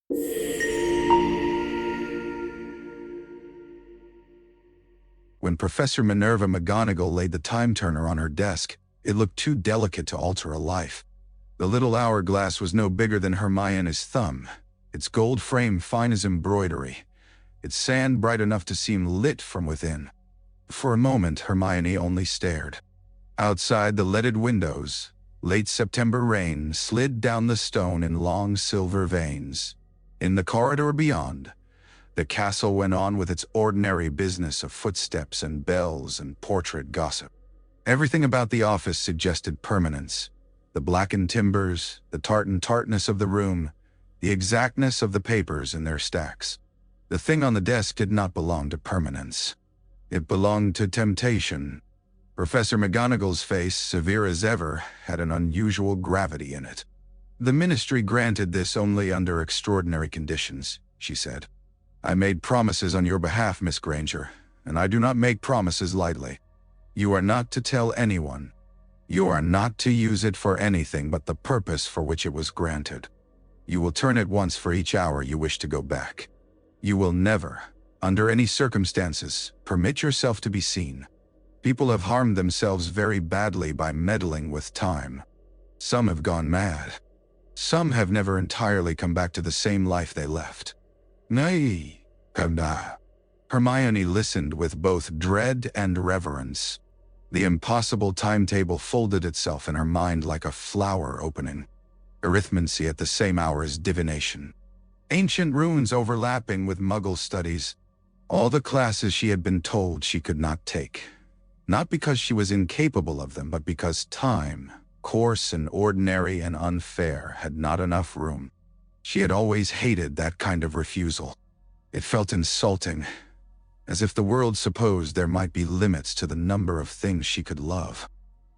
When Professor Minerva McGonagall laid the time turner on her desk, it looked too delicate to alter a life. The little hourglass was no bigger than Hermione's thumb, its gold frame fine as embroidery, its sand bright enough to seem lit from within. For a moment, Hermione only stared. Outside the leaded windows, late September rain slid down the stone in long silver veins. In the corridor beyond, the castle went on with its ordinary business of footsteps and bells and portrait gossip. Everything about the office suggested permanence. The blackened timbers, the tartness of the room, the exactness of the papers in their stacks. The thing on the desk did not belong to permanence. It belonged to temptation. Professor McGonagall's face, severe as ever, had an unusual gravity in it. "The Ministry granted this only under extraordinary conditions," she said. "I made promises on your behalf, Miss Granger, and I do not make promises lightly. You are not to tell anyone. You are not to use it for anything but the purpose for which it was granted. You will turn it once for each hour you wish to go back. You will never, under any circumstances, permit yourself to be seen. People have harmed themselves very badly by meddling with time. Some have gone mad. Some have never entirely come back to the same life they left." "Nay, Kamna." Hermione listened with both dread and reverence. The impossible timetable folded itself in her mind like a flower opening. Arithmancy at the same hour as divination. Ancient runes overlapping with Muggle studies. All the classes she had been told she could not take. Not because she was incapable of them, but because time, coarse and ordinary and unfair, had not enough room. She had always hated that kind of refusal. It felt insulting, as if the world supposed there might be limits to the number of things she could love.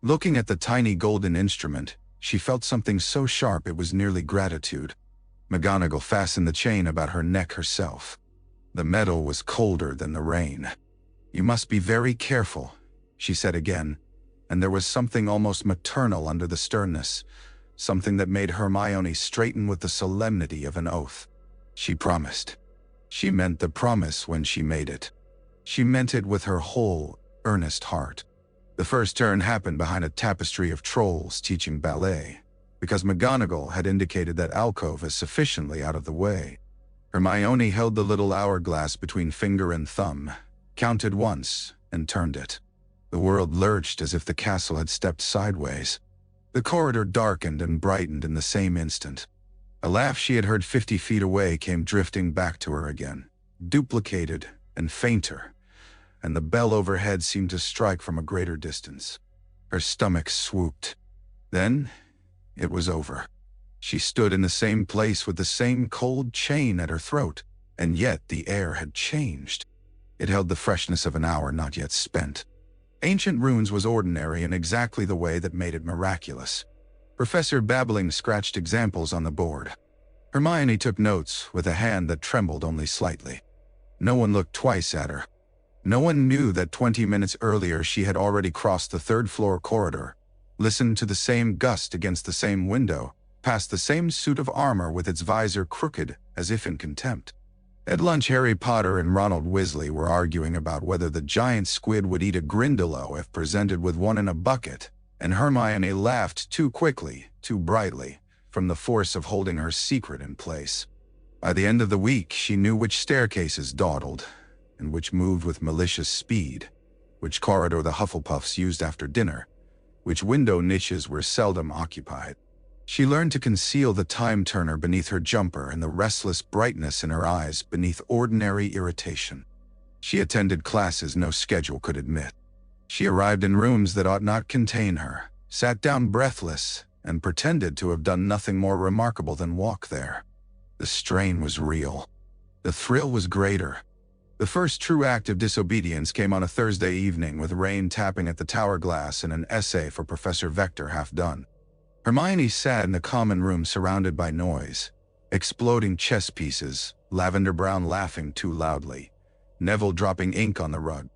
Looking at the tiny golden instrument, she felt something so sharp it was nearly gratitude. McGonagall fastened the chain about her neck herself. The metal was colder than the rain. "You must be very careful," she said again, and there was something almost maternal under the sternness, something that made Hermione straighten with the solemnity of an oath. She promised. She meant the promise when she made it. She meant it with her whole, earnest heart. The first turn happened behind a tapestry of trolls teaching ballet, because McGonagall had indicated that alcove as sufficiently out of the way. Hermione held the little hourglass between finger and thumb, counted once, and turned it. The world lurched as if the castle had stepped sideways. The corridor darkened and brightened in the same instant. A laugh she had heard 50 feet away came drifting back to her again, duplicated and fainter, and the bell overhead seemed to strike from a greater distance. Her stomach swooped. Then, it was over. She stood in the same place with the same cold chain at her throat, and yet the air had changed. It held the freshness of an hour not yet spent. Ancient runes was ordinary in exactly the way that made it miraculous. Professor Babbling scratched examples on the board. Hermione took notes with a hand that trembled only slightly. No one looked twice at her. No one knew that 20 minutes earlier she had already crossed the third-floor corridor, listened to the same gust against the same window, past the same suit of armor with its visor crooked as if in contempt. At lunch, Harry Potter and Ronald Weasley were arguing about whether the giant squid would eat a Grindylow if presented with one in a bucket, and Hermione laughed too quickly, too brightly, from the force of holding her secret in place. By the end of the week, she knew which staircases dawdled, and which moved with malicious speed, which corridor the Hufflepuffs used after dinner, which window niches were seldom occupied. She learned to conceal the time-turner beneath her jumper and the restless brightness in her eyes beneath ordinary irritation. She attended classes no schedule could admit. She arrived in rooms that ought not contain her, sat down breathless, and pretended to have done nothing more remarkable than walk there. The strain was real. The thrill was greater. The first true act of disobedience came on a Thursday evening with rain tapping at the tower glass and an essay for Professor Vector half done. Hermione sat in the common room surrounded by noise, exploding chess pieces, Lavender Brown laughing too loudly, Neville dropping ink on the rug.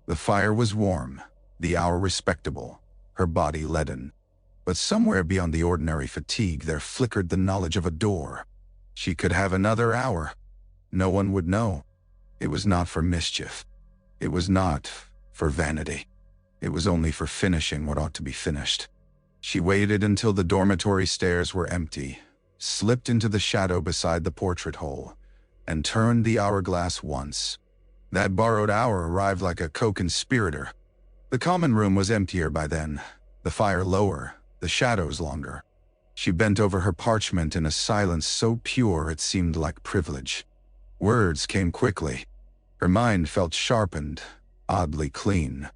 The fire was warm, the hour respectable, her body leaden. But somewhere beyond the ordinary fatigue there flickered the knowledge of a door. She could have another hour. No one would know. It was not for mischief. It was not for vanity. It was only for finishing what ought to be finished. She waited until the dormitory stairs were empty, slipped into the shadow beside the portrait hole, and turned the hourglass once. That borrowed hour arrived like a co-conspirator. The common room was emptier by then, the fire lower, the shadows longer. She bent over her parchment in a silence so pure it seemed like privilege. Words came quickly. Her mind felt sharpened, oddly clean.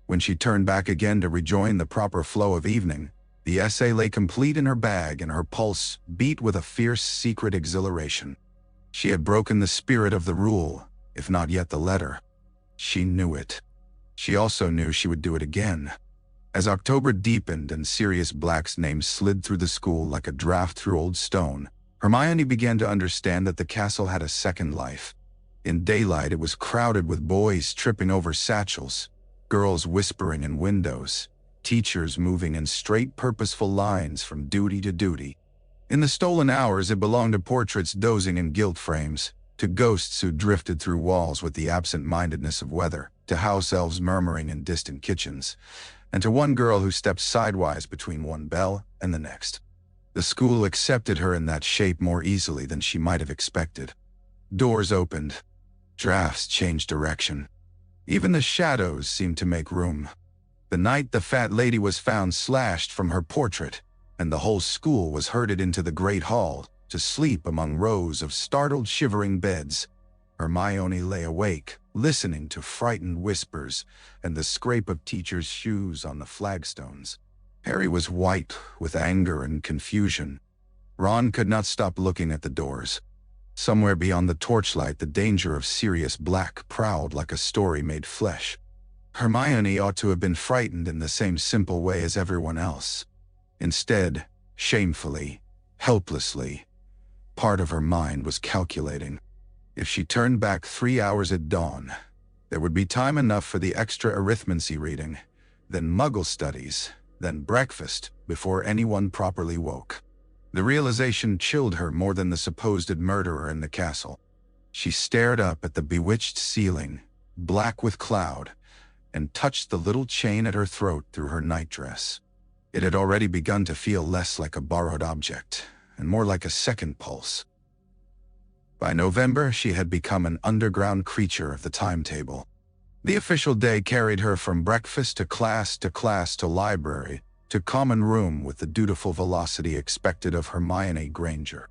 When she turned back again to rejoin the proper flow of evening, the essay lay complete in her bag and her pulse beat with a fierce secret exhilaration. She had broken the spirit of the rule, if not yet the letter. She knew it. She also knew she would do it again. As October deepened and Sirius Black's name slid through the school like a draft through old stone, Hermione began to understand that the castle had a second life. In daylight it was crowded with boys tripping over satchels, girls whispering in windows, teachers moving in straight purposeful lines from duty to duty. In the stolen hours it belonged to portraits dozing in gilt frames, to ghosts who drifted through walls with the absent-mindedness of weather, to house elves murmuring in distant kitchens, and to one girl who stepped sidewise between one bell and the next. The school accepted her in that shape more easily than she might have expected. Doors opened. Drafts changed direction. Even the shadows seemed to make room. The night the fat lady was found slashed from her portrait, and the whole school was herded into the great hall to sleep among rows of startled, shivering beds. Hermione lay awake, listening to frightened whispers and the scrape of teachers' shoes on the flagstones. Harry was white with anger and confusion. Ron could not stop looking at the doors. Somewhere beyond the torchlight, the danger of Sirius Black prowled like a story made flesh. Hermione ought to have been frightened in the same simple way as everyone else. Instead, shamefully, helplessly, part of her mind was calculating. If she turned back 3 hours at dawn, there would be time enough for the extra arithmancy reading, then Muggle studies, then breakfast, before anyone properly woke. The realization chilled her more than the supposed murderer in the castle. She stared up at the bewitched ceiling, black with cloud, and touched the little chain at her throat through her nightdress. It had already begun to feel less like a borrowed object, and more like a second pulse. By November, she had become an underground creature of the timetable. The official day carried her from breakfast to class to library, to common room with the dutiful velocity expected of Hermione Granger.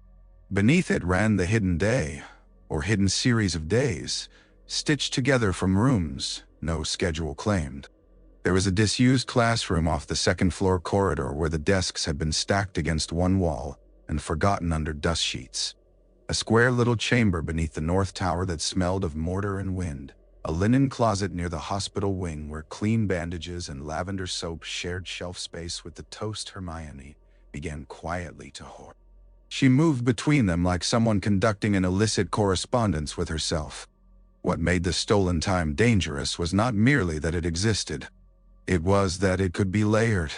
Beneath it ran the hidden day, or hidden series of days, stitched together from rooms no schedule claimed. There was a disused classroom off the second-floor corridor where the desks had been stacked against one wall and forgotten under dust sheets. A square little chamber beneath the north tower that smelled of mortar and wind. A linen closet near the hospital wing where clean bandages and lavender soap shared shelf space with the toast Hermione began quietly to hoard. She moved between them like someone conducting an illicit correspondence with herself. What made the stolen time dangerous was not merely that it existed. It was that it could be layered.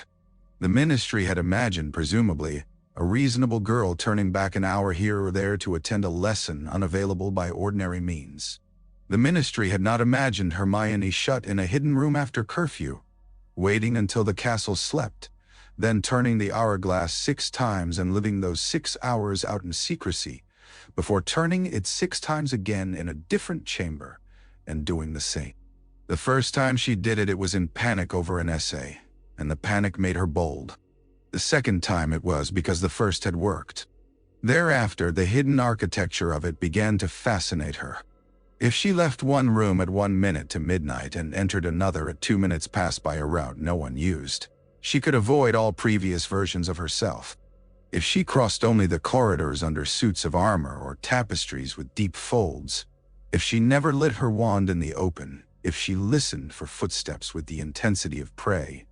The Ministry had imagined, presumably, a reasonable girl turning back an hour here or there to attend a lesson unavailable by ordinary means. The Ministry had not imagined Hermione shut in a hidden room after curfew, waiting until the castle slept, then turning the hourglass 6 times and living those 6 hours out in secrecy, before turning it 6 times again in a different chamber and doing the same. The first time she did it, it was in panic over an essay, and the panic made her bold. The second time it was because the first had worked. Thereafter, the hidden architecture of it began to fascinate her. If she left one room at 1 minute to midnight and entered another at 2 minutes past by a route no one used, she could avoid all previous versions of herself. If she crossed only the corridors under suits of armor or tapestries with deep folds, if she never lit her wand in the open, if she listened for footsteps with the intensity of prey,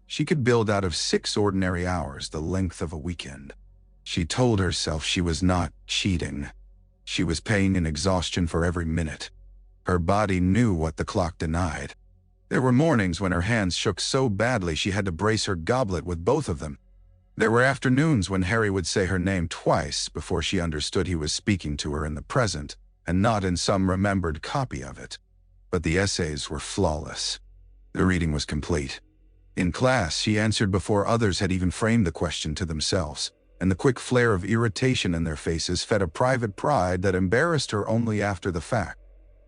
she could build out of 6 ordinary hours the length of a weekend. She told herself she was not cheating. She was paying in exhaustion for every minute. Her body knew what the clock denied. There were mornings when her hands shook so badly she had to brace her goblet with both of them. There were afternoons when Harry would say her name twice before she understood he was speaking to her in the present, and not in some remembered copy of it. But the essays were flawless. The reading was complete. In class, she answered before others had even framed the question to themselves, and the quick flare of irritation in their faces fed a private pride that embarrassed her only after the fact.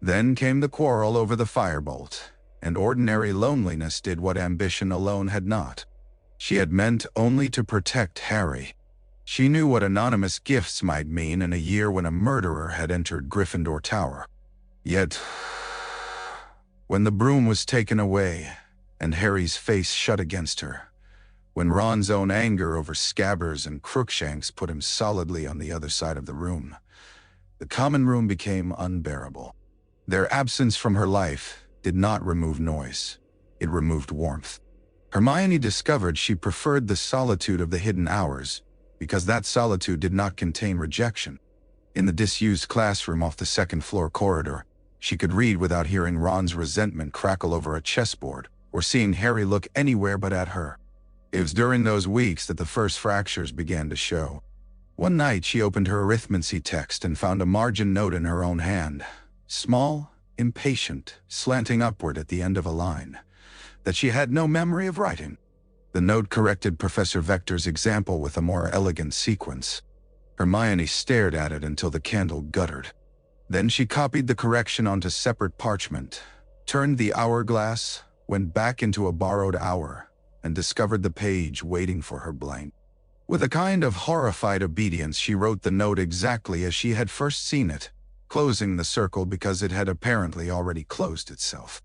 Then came the quarrel over the firebolt, and ordinary loneliness did what ambition alone had not. She had meant only to protect Harry. She knew what anonymous gifts might mean in a year when a murderer had entered Gryffindor Tower. Yet, when the broom was taken away, and Harry's face shut against her, when Ron's own anger over Scabbers and Crookshanks put him solidly on the other side of the room, the common room became unbearable. Their absence from her life did not remove noise. It removed warmth. Hermione discovered she preferred the solitude of the hidden hours, because that solitude did not contain rejection. In the disused classroom off the second-floor corridor, she could read without hearing Ron's resentment crackle over a chessboard, or seeing Harry look anywhere but at her. It was during those weeks that the first fractures began to show. One night she opened her arithmancy text and found a margin note in her own hand, small, impatient, slanting upward at the end of a line, that she had no memory of writing. The note corrected Professor Vector's example with a more elegant sequence. Hermione stared at it until the candle guttered. Then she copied the correction onto separate parchment, turned the hourglass, went back into a borrowed hour, and discovered the page waiting for her blank. With a kind of horrified obedience, she wrote the note exactly as she had first seen it, closing the circle because it had apparently already closed itself.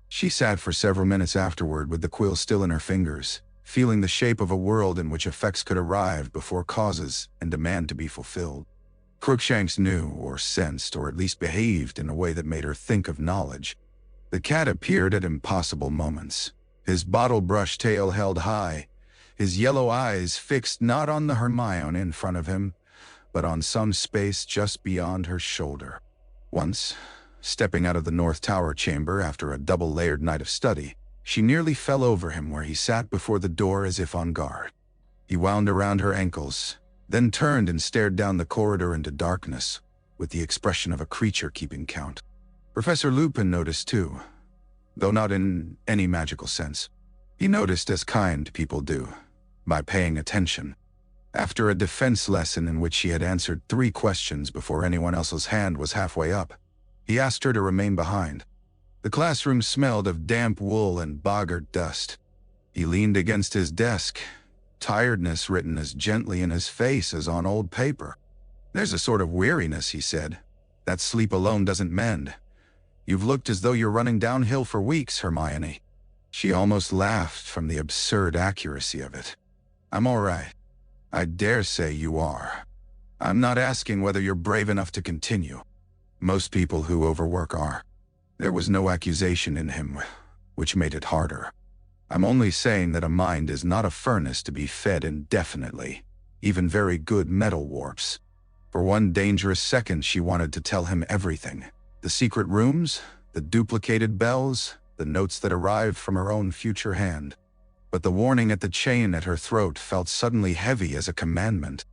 She sat for several minutes afterward with the quill still in her fingers, feeling the shape of a world in which effects could arrive before causes and demand to be fulfilled. Crookshanks knew, or sensed, or at least behaved in a way that made her think of knowledge. The cat appeared at impossible moments, his bottle-brush tail held high, his yellow eyes fixed not on the Hermione in front of him, but on some space just beyond her shoulder. Once, stepping out of the North Tower chamber after a double-layered night of study, she nearly fell over him where he sat before the door as if on guard. He wound around her ankles, then turned and stared down the corridor into darkness, with the expression of a creature keeping count. Professor Lupin noticed too, though not in any magical sense. He noticed as kind people do, by paying attention. After a defense lesson in which she had answered 3 questions before anyone else's hand was halfway up, he asked her to remain behind. The classroom smelled of damp wool and boggart dust. He leaned against his desk, tiredness written as gently in his face as on old paper. "There's a sort of weariness," he said, "that sleep alone doesn't mend. You've looked as though you're running downhill for weeks, Hermione." She almost laughed from the absurd accuracy of it. "I'm all right. I dare say you are. I'm not asking whether you're brave enough to continue. Most people who overwork are." There was no accusation in him, which made it harder. "I'm only saying that a mind is not a furnace to be fed indefinitely, even very good metal warps." For one dangerous second she wanted to tell him everything. The secret rooms, the duplicated bells, the notes that arrived from her own future hand. But the warning at the chain at her throat felt suddenly heavy as a commandment.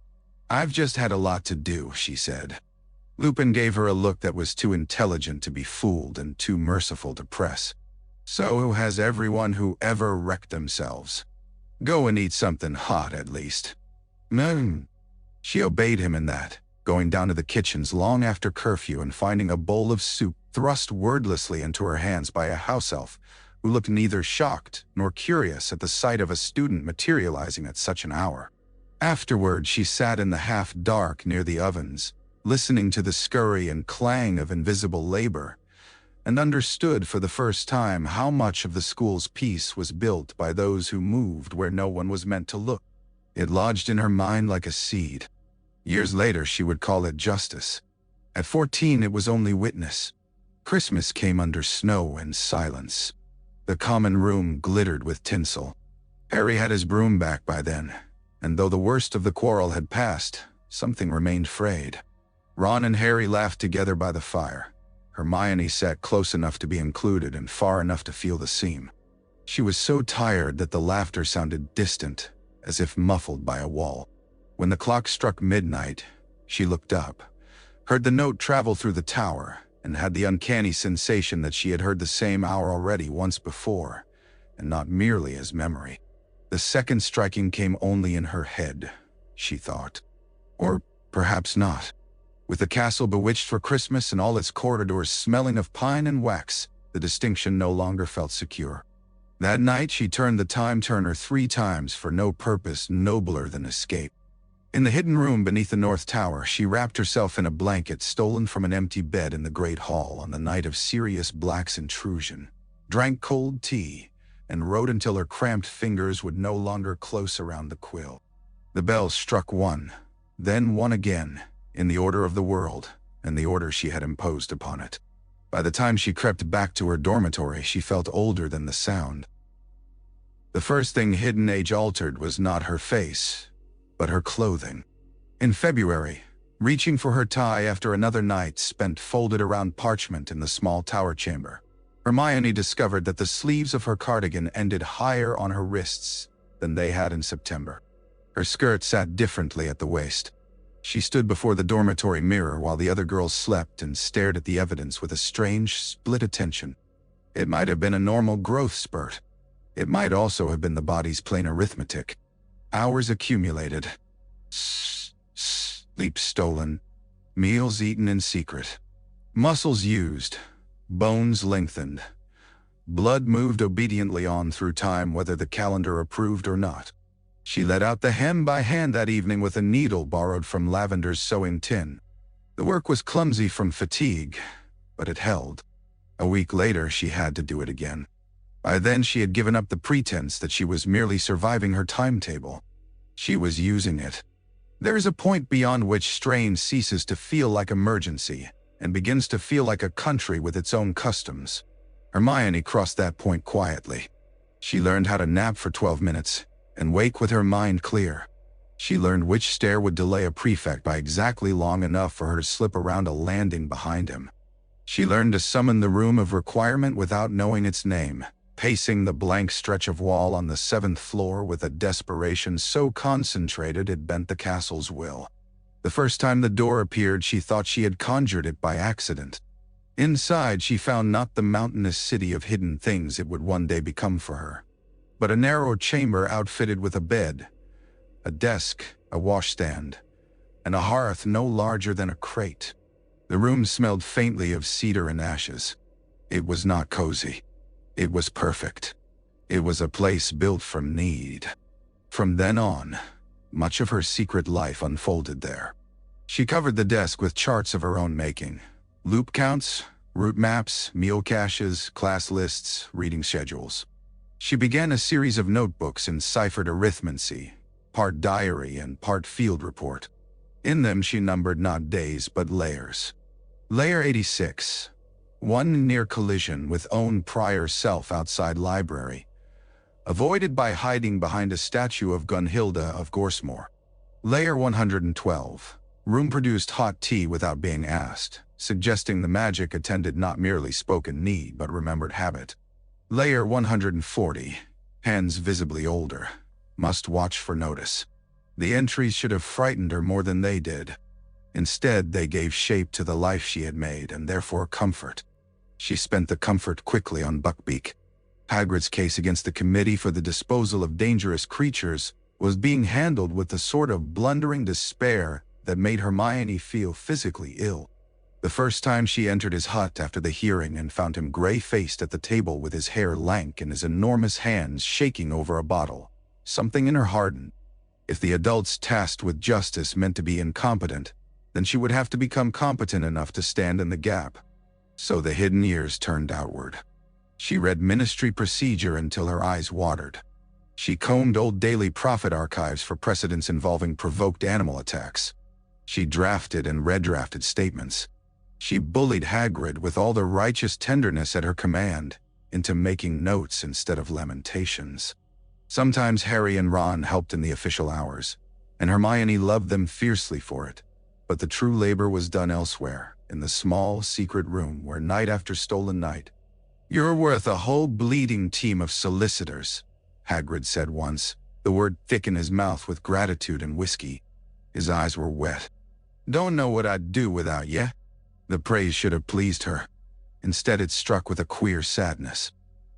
"I've just had a lot to do," she said. Lupin gave her a look that was too intelligent to be fooled and too merciful to press. "So has everyone who ever wrecked themselves. Go and eat something hot at least." She obeyed him in that, going down to the kitchens long after curfew and finding a bowl of soup thrust wordlessly into her hands by a house elf who looked neither shocked nor curious at the sight of a student materializing at such an hour. Afterward, she sat in the half-dark near the ovens, listening to the scurry and clang of invisible labor, and understood for the first time how much of the school's peace was built by those who moved where no one was meant to look. It lodged in her mind like a seed. Years later, she would call it justice. At 14, it was only witness. Christmas came under snow and silence. The common room glittered with tinsel. Harry had his broom back by then, and though the worst of the quarrel had passed, something remained frayed. Ron and Harry laughed together by the fire. Hermione sat close enough to be included and far enough to feel the seam. She was so tired that the laughter sounded distant, as if muffled by a wall. When the clock struck midnight, she looked up, heard the note travel through the tower, and had the uncanny sensation that she had heard the same hour already once before, and not merely as memory. The second striking came only in her head, she thought. Or perhaps not. With the castle bewitched for Christmas and all its corridors smelling of pine and wax, the distinction no longer felt secure. That night she turned the time-turner 3 times for no purpose nobler than escape. In the hidden room beneath the North Tower, she wrapped herself in a blanket stolen from an empty bed in the Great Hall on the night of Sirius Black's intrusion, drank cold tea, and wrote until her cramped fingers would no longer close around the quill. The bells struck 1, then 1 again, in the order of the world, and the order she had imposed upon it. By the time she crept back to her dormitory, she felt older than the sound. The first thing Hidden Age altered was not her face, but her clothing. In February, reaching for her tie after another night spent folded around parchment in the small tower chamber, Hermione discovered that the sleeves of her cardigan ended higher on her wrists than they had in September. Her skirt sat differently at the waist. She stood before the dormitory mirror while the other girls slept and stared at the evidence with a strange, split attention. It might have been a normal growth spurt. It might also have been the body's plain arithmetic. Hours accumulated. Sleep stolen. Meals eaten in secret. Muscles used. Bones lengthened. Blood moved obediently on through time whether the calendar approved or not. She let out the hem by hand that evening with a needle borrowed from Lavender's sewing tin. The work was clumsy from fatigue, but it held. A week later, she had to do it again. By then, she had given up the pretense that she was merely surviving her timetable. She was using it. There is a point beyond which strain ceases to feel like emergency and begins to feel like a country with its own customs. Hermione crossed that point quietly. She learned how to nap for 12 minutes and wake with her mind clear. She learned which stair would delay a prefect by exactly long enough for her to slip around a landing behind him. She learned to summon the room of requirement without knowing its name, pacing the blank stretch of wall on the 7th floor with a desperation so concentrated it bent the castle's will. The first time the door appeared, she thought she had conjured it by accident. Inside, she found not the mountainous city of hidden things it would one day become for her, but a narrow chamber outfitted with a bed, a desk, a washstand, and a hearth no larger than a crate. The room smelled faintly of cedar and ashes. It was not cozy. It was perfect. It was a place built from need. From then on, much of her secret life unfolded there. She covered the desk with charts of her own making. Loop counts, route maps, meal caches, class lists, reading schedules. She began a series of notebooks in ciphered arithmancy, part diary and part field report. In them she numbered not days but layers. Layer 86, one near collision with own prior self outside library, avoided by hiding behind a statue of Gunhilda of Gorsmore. Layer 112, room produced hot tea without being asked, suggesting the magic attended not merely spoken need but remembered habit. Layer 140, hands visibly older, must watch for notice. The entries should have frightened her more than they did. Instead, they gave shape to the life she had made and therefore comfort. She spent the comfort quickly on Buckbeak. Hagrid's case against the Committee for the Disposal of Dangerous Creatures was being handled with the sort of blundering despair that made Hermione feel physically ill. The first time she entered his hut after the hearing and found him gray-faced at the table with his hair lank and his enormous hands shaking over a bottle, something in her hardened. If the adults tasked with justice meant to be incompetent, then she would have to become competent enough to stand in the gap. So the hidden ears turned outward. She read ministry procedure until her eyes watered. She combed old Daily Prophet archives for precedents involving provoked animal attacks. She drafted and redrafted statements. She bullied Hagrid with all the righteous tenderness at her command into making notes instead of lamentations. Sometimes Harry and Ron helped in the official hours, and Hermione loved them fiercely for it. But the true labor was done elsewhere, in the small, secret room where night after stolen night. "You're worth a whole bleeding team of solicitors," Hagrid said once. The word thick in his mouth with gratitude and whiskey. His eyes were wet. "Don't know what I'd do without ye." The praise should have pleased her. Instead it struck with a queer sadness.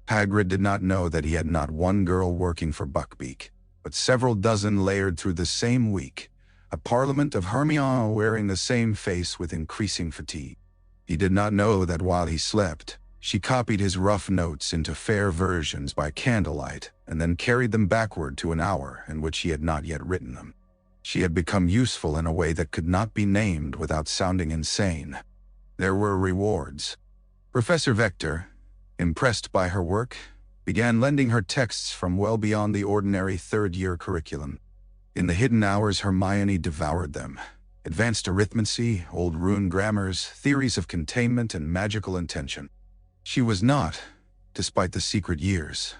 Hagrid did not know that he had not one girl working for Buckbeak, but several dozen layered through the same week, a parliament of Hermione wearing the same face with increasing fatigue. He did not know that while he slept, she copied his rough notes into fair versions by candlelight and then carried them backward to an hour in which he had not yet written them. She had become useful in a way that could not be named without sounding insane. There were rewards. Professor Vector, impressed by her work, began lending her texts from well beyond the ordinary third-year curriculum. In the hidden hours, Hermione devoured them. Advanced arithmancy, old rune grammars, theories of containment, and magical intention. She was not, despite the secret years,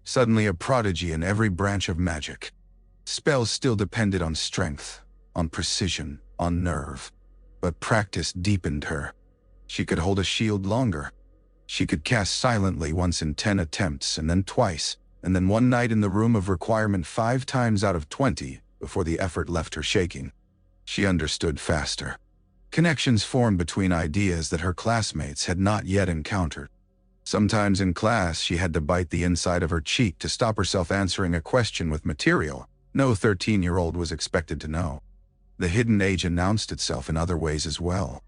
suddenly a prodigy in every branch of magic. Spells still depended on strength, on precision, on nerve. But practice deepened her. She could hold a shield longer. She could cast silently once in 10 attempts, and then twice, and then one night in the room of requirement 5 times out of 20, before the effort left her shaking. She understood faster. Connections formed between ideas that her classmates had not yet encountered. Sometimes in class she had to bite the inside of her cheek to stop herself answering a question with material no 13-year-old was expected to know. The hidden age announced itself in other ways as well.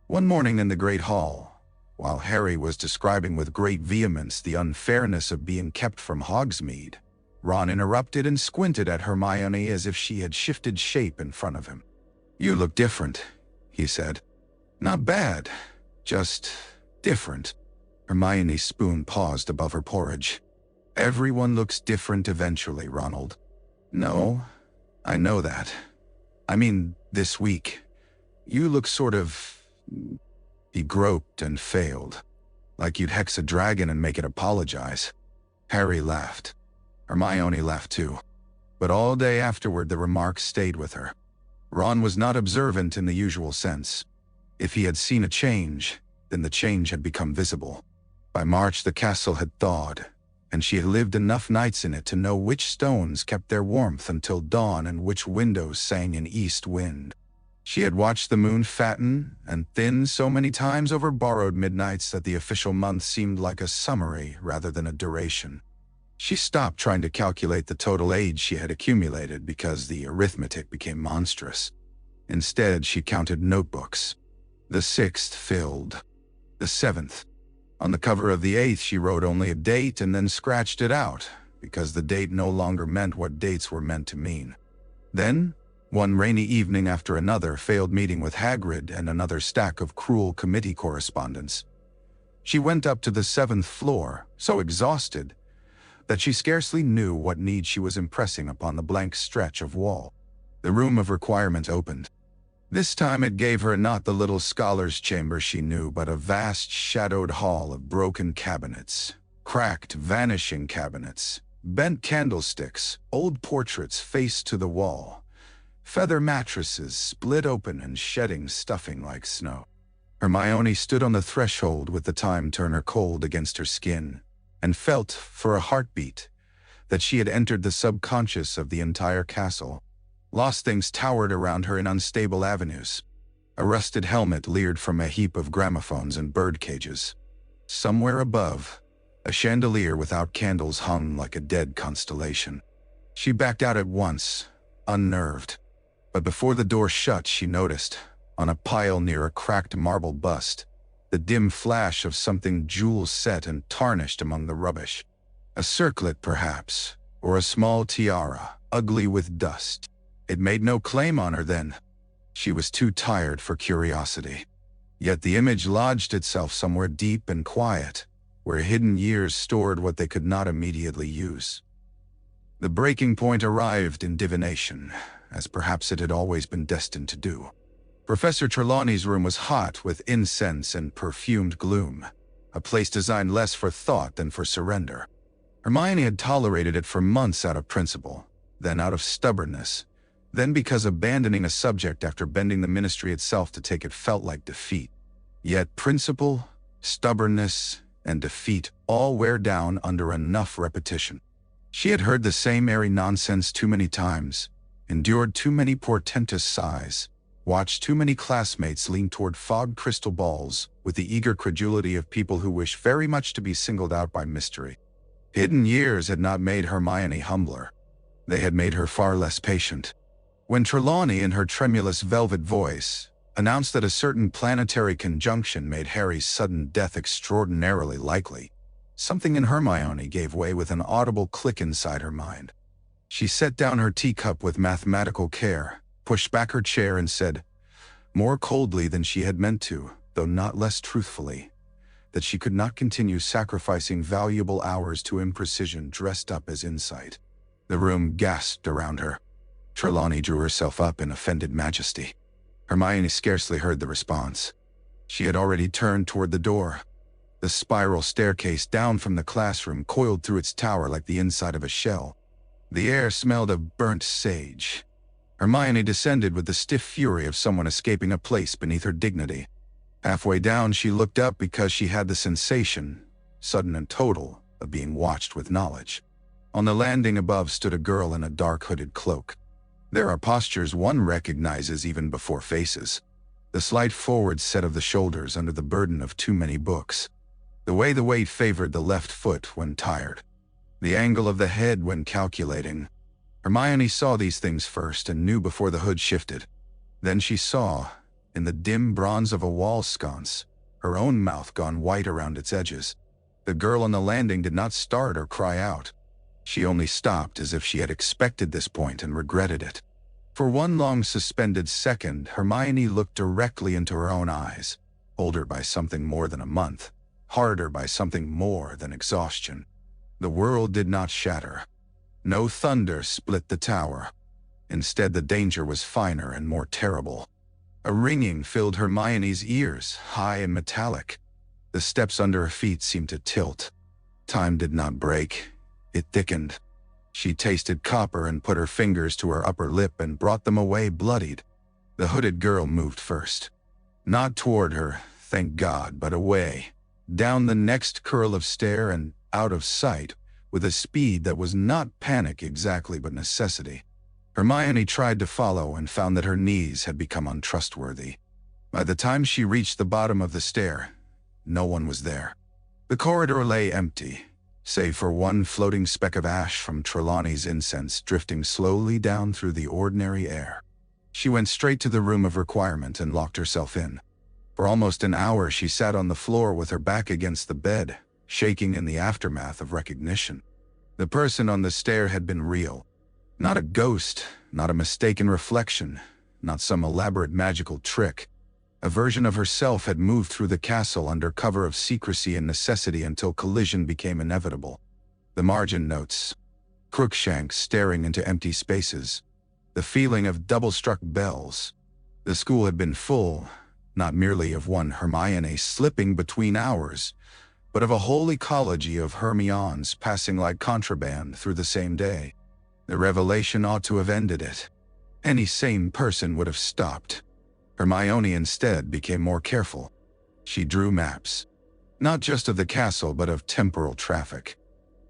One morning in the Great Hall, while Harry was describing with great vehemence the unfairness of being kept from Hogsmeade, Ron interrupted and squinted at Hermione as if she had shifted shape in front of him. "You look different," he said. "Not bad, just different." Hermione's spoon paused above her porridge. "Everyone looks different eventually, Ronald." "No, I know that. I mean, this week. You look sort of..." He groped and failed. "Like you'd hex a dragon and make it apologize." Harry laughed. Hermione laughed too. But all day afterward the remark stayed with her. Ron was not observant in the usual sense. If he had seen a change, then the change had become visible. By March the castle had thawed, and she had lived enough nights in it to know which stones kept their warmth until dawn and which windows sang in east wind. She had watched the moon fatten and thin so many times over borrowed midnights that the official month seemed like a summary rather than a duration. She stopped trying to calculate the total age she had accumulated because the arithmetic became monstrous. Instead, she counted notebooks. The 6th filled. The 7th. On the cover of the 8th, she wrote only a date and then scratched it out, because the date no longer meant what dates were meant to mean. Then, one rainy evening after another failed meeting with Hagrid and another stack of cruel committee correspondence, she went up to the 7th floor, so exhausted that she scarcely knew what need she was impressing upon the blank stretch of wall. The room of requirement opened. This time it gave her not the little scholar's chamber she knew, but a vast shadowed hall of broken cabinets, cracked, vanishing cabinets, bent candlesticks, old portraits faced to the wall, feather mattresses split open and shedding stuffing like snow. Hermione stood on the threshold with the time turner cold against her skin, and felt, for a heartbeat, that she had entered the subconscious of the entire castle. Lost things towered around her in unstable avenues. A rusted helmet leered from a heap of gramophones and bird cages. Somewhere above, a chandelier without candles hung like a dead constellation. She backed out at once, unnerved. But before the door shut, she noticed, on a pile near a cracked marble bust, the dim flash of something jewel-set and tarnished among the rubbish. A circlet, perhaps, or a small tiara, ugly with dust. It made no claim on her then. She was too tired for curiosity. Yet the image lodged itself somewhere deep and quiet, where hidden years stored what they could not immediately use. The breaking point arrived in divination, as perhaps it had always been destined to do. Professor Trelawney's room was hot with incense and perfumed gloom, a place designed less for thought than for surrender. Hermione had tolerated it for months out of principle, then out of stubbornness, then because abandoning a subject after bending the ministry itself to take it felt like defeat. Yet principle, stubbornness, and defeat all wear down under enough repetition. She had heard the same airy nonsense too many times, endured too many portentous sighs, watched too many classmates lean toward fogged crystal balls with the eager credulity of people who wish very much to be singled out by mystery. Hidden years had not made Hermione humbler. They had made her far less patient. When Trelawney, in her tremulous velvet voice, announced that a certain planetary conjunction made Harry's sudden death extraordinarily likely, something in Hermione gave way with an audible click inside her mind. She set down her teacup with mathematical care, pushed back her chair and said, more coldly than she had meant to, though not less truthfully, that she could not continue sacrificing valuable hours to imprecision dressed up as insight. The room gasped around her. Trelawney drew herself up in offended majesty. Hermione scarcely heard the response. She had already turned toward the door. The spiral staircase down from the classroom coiled through its tower like the inside of a shell. The air smelled of burnt sage. Hermione descended with the stiff fury of someone escaping a place beneath her dignity. Halfway down, she looked up because she had the sensation, sudden and total, of being watched with knowledge. On the landing above stood a girl in a dark hooded cloak. There are postures one recognizes even before faces. The slight forward set of the shoulders under the burden of too many books. The way the weight favored the left foot when tired. The angle of the head when calculating. Hermione saw these things first and knew before the hood shifted. Then she saw, in the dim bronze of a wall sconce, her own mouth gone white around its edges. The girl on the landing did not start or cry out. She only stopped as if she had expected this point and regretted it. For one long suspended second, Hermione looked directly into her own eyes, older by something more than a month, harder by something more than exhaustion. The world did not shatter. No thunder split the tower. Instead, the danger was finer and more terrible. A ringing filled Hermione's ears, high and metallic. The steps under her feet seemed to tilt. Time did not break. It thickened. She tasted copper and put her fingers to her upper lip and brought them away bloodied. The hooded girl moved first. Not toward her, thank God, but away. Down the next curl of stair and out of sight, with a speed that was not panic exactly but necessity. Hermione tried to follow and found that her knees had become untrustworthy. By the time she reached the bottom of the stair, no one was there. The corridor lay empty, save for one floating speck of ash from Trelawney's incense drifting slowly down through the ordinary air. She went straight to the room of requirement and locked herself in. For almost an hour she sat on the floor with her back against the bed, shaking in the aftermath of recognition. The person on the stair had been real. Not a ghost, not a mistaken reflection, not some elaborate magical trick. A version of herself had moved through the castle under cover of secrecy and necessity until collision became inevitable. The margin notes. Crookshanks staring into empty spaces. The feeling of double-struck bells. The school had been full, not merely of one Hermione slipping between hours, but of a whole ecology of Hermiones passing like contraband through the same day. The revelation ought to have ended it. Any sane person would have stopped. Hermione instead became more careful. She drew maps, not just of the castle but of temporal traffic.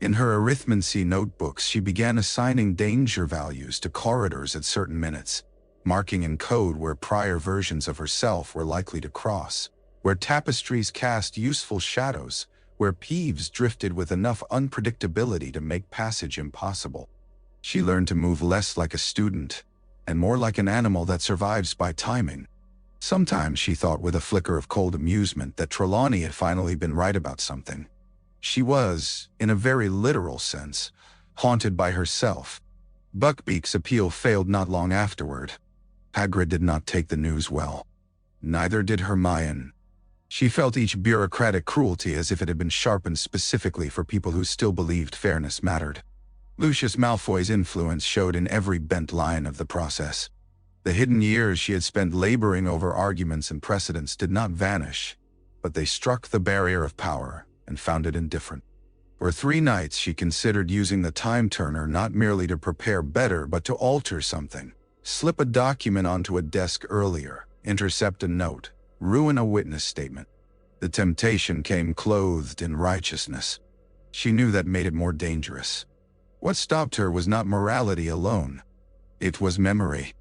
In her arithmancy notebooks she began assigning danger values to corridors at certain minutes, marking in code where prior versions of herself were likely to cross, where tapestries cast useful shadows, where peeves drifted with enough unpredictability to make passage impossible. She learned to move less like a student, and more like an animal that survives by timing. Sometimes she thought with a flicker of cold amusement that Trelawney had finally been right about something. She was, in a very literal sense, haunted by herself. Buckbeak's appeal failed not long afterward. Hagrid did not take the news well. Neither did Hermione. She felt each bureaucratic cruelty as if it had been sharpened specifically for people who still believed fairness mattered. Lucius Malfoy's influence showed in every bent line of the process. The hidden years she had spent laboring over arguments and precedents did not vanish, but they struck the barrier of power and found it indifferent. For 3 nights she considered using the time turner not merely to prepare better but to alter something. Slip a document onto a desk earlier, intercept a note, ruin a witness statement. The temptation came clothed in righteousness. She knew that made it more dangerous. What stopped her was not morality alone. It was memory.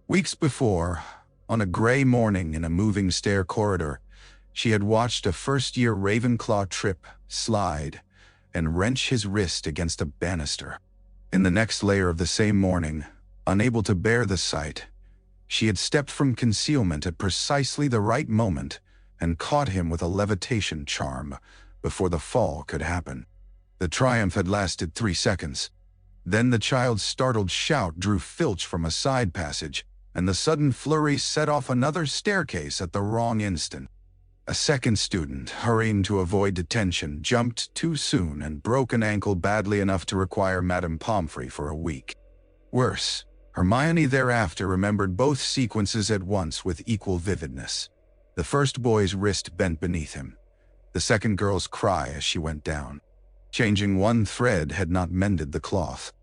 Weeks before, on a gray morning in a moving stair corridor, she had watched a first-year Ravenclaw trip, slide, and wrench his wrist against a banister. In the next layer of the same morning, unable to bear the sight, she had stepped from concealment at precisely the right moment and caught him with a levitation charm before the fall could happen. The triumph had lasted 3 seconds. Then the child's startled shout drew Filch from a side passage, and the sudden flurry set off another staircase at the wrong instant. A second student, hurrying to avoid detention, jumped too soon and broke an ankle badly enough to require Madame Pomfrey for a week. Worse, Hermione thereafter remembered both sequences at once with equal vividness. The first boy's wrist bent beneath him, the second girl's cry as she went down. Changing one thread had not mended the cloth.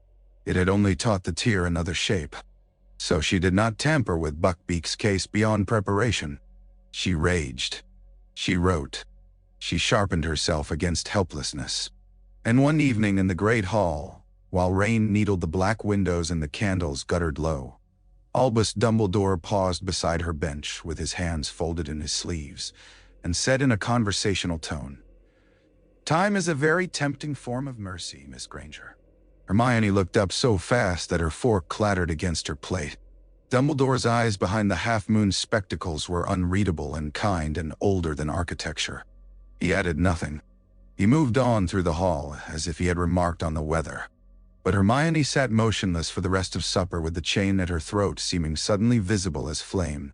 It had only taught the tear another shape. So she did not tamper with Buckbeak's case beyond preparation. She raged. She wrote. She sharpened herself against helplessness. And one evening in the great hall, while rain needled the black windows and the candles guttered low, Albus Dumbledore paused beside her bench with his hands folded in his sleeves and said in a conversational tone, "Time is a very tempting form of mercy, Miss Granger." Hermione looked up so fast that her fork clattered against her plate. Dumbledore's eyes behind the half-moon spectacles were unreadable and kind and older than architecture. He added nothing. He moved on through the hall as if he had remarked on the weather. But Hermione sat motionless for the rest of supper with the chain at her throat seeming suddenly visible as flame.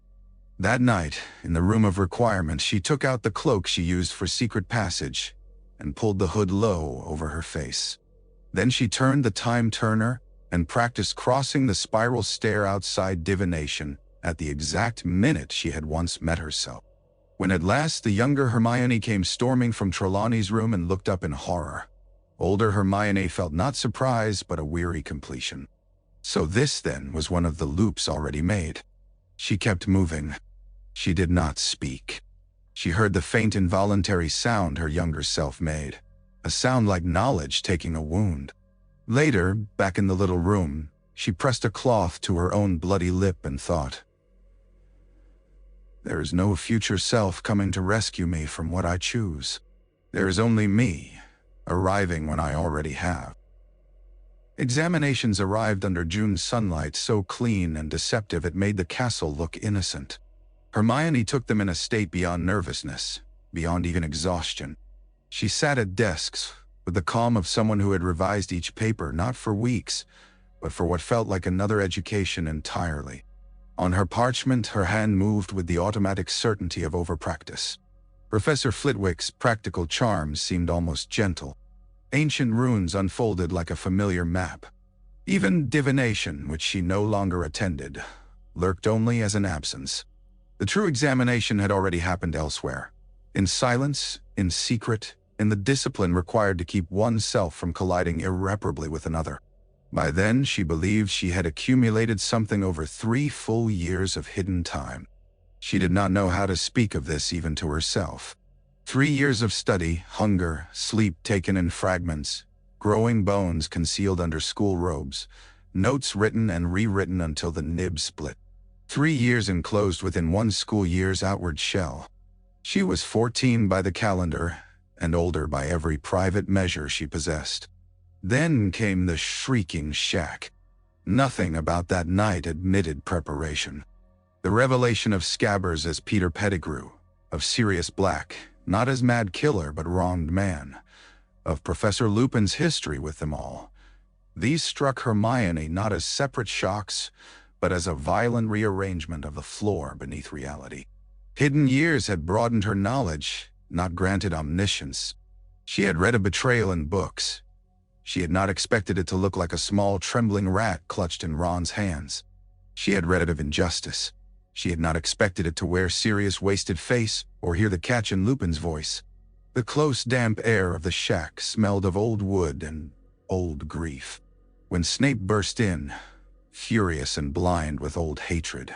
That night, in the room of requirement, she took out the cloak she used for secret passage and pulled the hood low over her face. Then she turned the time-turner and practiced crossing the spiral stair outside divination at the exact minute she had once met herself. When at last the younger Hermione came storming from Trelawney's room and looked up in horror, older Hermione felt not surprise but a weary completion. So this, then, was one of the loops already made. She kept moving. She did not speak. She heard the faint involuntary sound her younger self made, a sound like knowledge taking a wound. Later, back in the little room, she pressed a cloth to her own bloody lip and thought, "There is no future self coming to rescue me from what I choose. There is only me, arriving when I already have." Examinations arrived under June sunlight so clean and deceptive it made the castle look innocent. Hermione took them in a state beyond nervousness, beyond even exhaustion. She sat at desks, with the calm of someone who had revised each paper not for weeks, but for what felt like another education entirely. On her parchment, her hand moved with the automatic certainty of overpractice. Professor Flitwick's practical charms seemed almost gentle. Ancient runes unfolded like a familiar map. Even divination, which she no longer attended, lurked only as an absence. The true examination had already happened elsewhere. In silence, in secret, in the discipline required to keep oneself from colliding irreparably with another. By then, she believed she had accumulated something over 3 full years of hidden time. She did not know how to speak of this even to herself. 3 years of study, hunger, sleep taken in fragments, growing bones concealed under school robes, notes written and rewritten until the nib split. 3 years enclosed within one school year's outward shell. She was 14 by the calendar, and older by every private measure she possessed. Then came the shrieking shack. Nothing about that night admitted preparation. The revelation of Scabbers as Peter Pettigrew, of Sirius Black, not as mad killer but wronged man, of Professor Lupin's history with them all. These struck Hermione not as separate shocks, but as a violent rearrangement of the floor beneath reality. Hidden years had broadened her knowledge, not granted omniscience. She had read of betrayal in books. She had not expected it to look like a small trembling rat clutched in Ron's hands. She had read of injustice. She had not expected it to wear Sirius' wasted face or hear the catch in Lupin's voice. The close, damp air of the shack smelled of old wood and old grief. When Snape burst in, furious and blind with old hatred,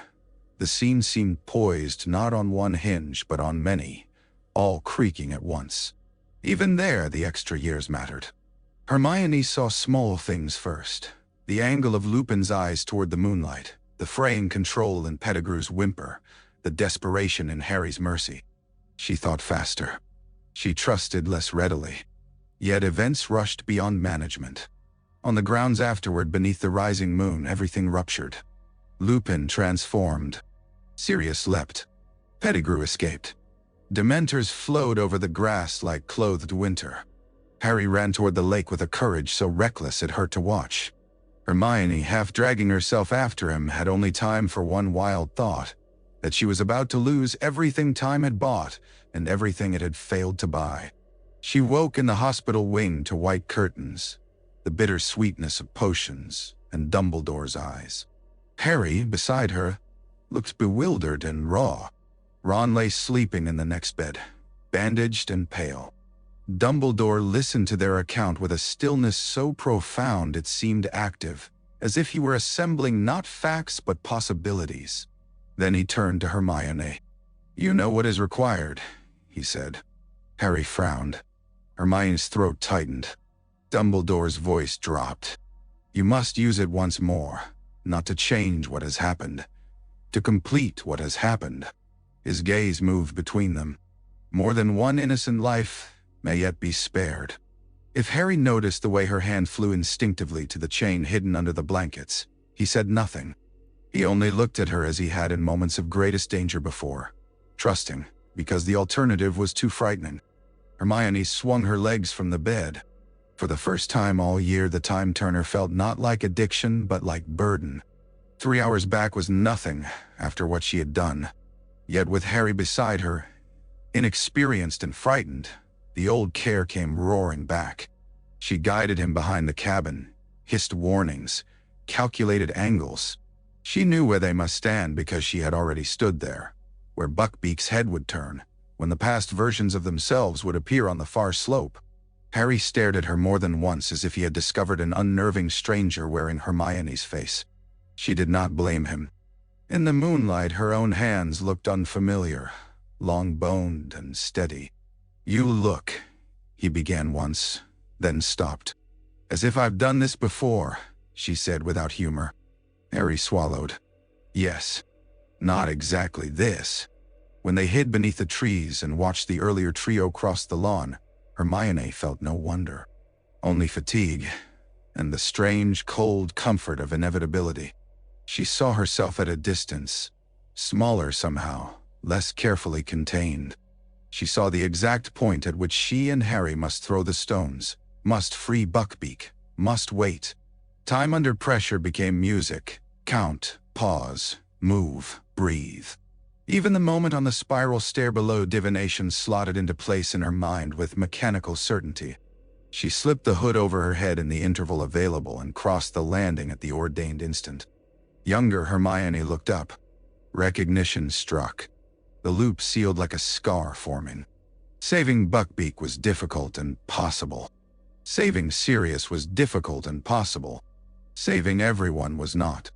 the scene seemed poised not on one hinge but on many, all creaking at once. Even there, the extra years mattered. Hermione saw small things first. The angle of Lupin's eyes toward the moonlight, the fraying control in Pettigrew's whimper, the desperation in Harry's mercy. She thought faster. She trusted less readily. Yet events rushed beyond management. On the grounds afterward, beneath the rising moon, everything ruptured. Lupin transformed. Sirius leapt. Pettigrew escaped. Dementors flowed over the grass like clothed winter. Harry ran toward the lake with a courage so reckless it hurt to watch. Hermione, half dragging herself after him, had only time for one wild thought, that she was about to lose everything time had bought and everything it had failed to buy. She woke in the hospital wing to white curtains, the bitter sweetness of potions, and Dumbledore's eyes. Harry, beside her, looked bewildered and raw. Ron lay sleeping in the next bed, bandaged and pale. Dumbledore listened to their account with a stillness so profound it seemed active, as if he were assembling not facts but possibilities. Then he turned to Hermione. "You know what is required," he said. Harry frowned. Hermione's throat tightened. Dumbledore's voice dropped. "You must use it once more, not to change what has happened, to complete what has happened." His gaze moved between them. More than one innocent life may yet be spared. If Harry noticed the way her hand flew instinctively to the chain hidden under the blankets, he said nothing. He only looked at her as he had in moments of greatest danger before, trusting, because the alternative was too frightening. Hermione swung her legs from the bed. For the first time all year, the time turner felt not like addiction but like burden. 3 hours back was nothing after what she had done. Yet with Harry beside her, inexperienced and frightened, the old care came roaring back. She guided him behind the cabin, hissed warnings, calculated angles. She knew where they must stand because she had already stood there, where Buckbeak's head would turn, when the past versions of themselves would appear on the far slope. Harry stared at her more than once as if he had discovered an unnerving stranger wearing Hermione's face. She did not blame him. In the moonlight, her own hands looked unfamiliar, long-boned and steady. "You look," he began once, then stopped. "As if I've done this before," she said without humor. Harry swallowed. Yes, not exactly this. When they hid beneath the trees and watched the earlier trio cross the lawn, Hermione felt no wonder. Only fatigue, and the strange, cold comfort of inevitability. She saw herself at a distance, smaller somehow, less carefully contained. She saw the exact point at which she and Harry must throw the stones, must free Buckbeak, must wait. Time under pressure became music. Count, pause, move, breathe. Even the moment on the spiral stair below, divination slotted into place in her mind with mechanical certainty. She slipped the hood over her head in the interval available and crossed the landing at the ordained instant. Younger Hermione looked up. Recognition struck. The loop sealed like a scar forming. Saving Buckbeak was difficult and possible. Saving Sirius was difficult and possible. Saving everyone was not.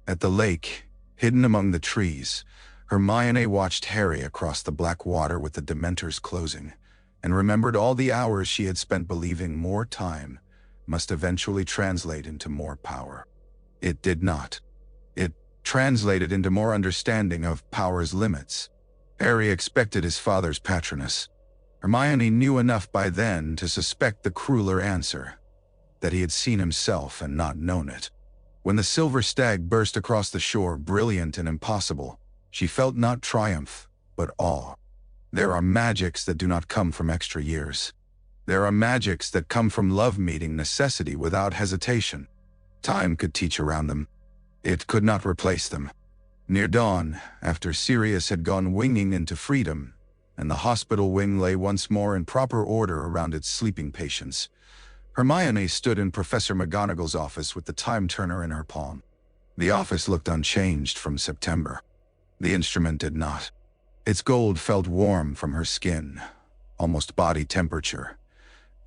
At the lake, hidden among the trees, Hermione watched Harry across the black water with the Dementors closing, and remembered all the hours she had spent believing more time must eventually translate into more power. It did not. It translated into more understanding of power's limits. Harry expected his father's patronus. Hermione knew enough by then to suspect the crueler answer, that he had seen himself and not known it. When the silver stag burst across the shore, brilliant and impossible, she felt not triumph, but awe. There are magics that do not come from extra years. There are magics that come from love meeting necessity without hesitation. Time could teach around them. It could not replace them. Near dawn, after Sirius had gone winging into freedom, and the hospital wing lay once more in proper order around its sleeping patients, Hermione stood in Professor McGonagall's office with the time turner in her palm. The office looked unchanged from September. The instrument did not. Its gold felt warm from her skin, almost body temperature,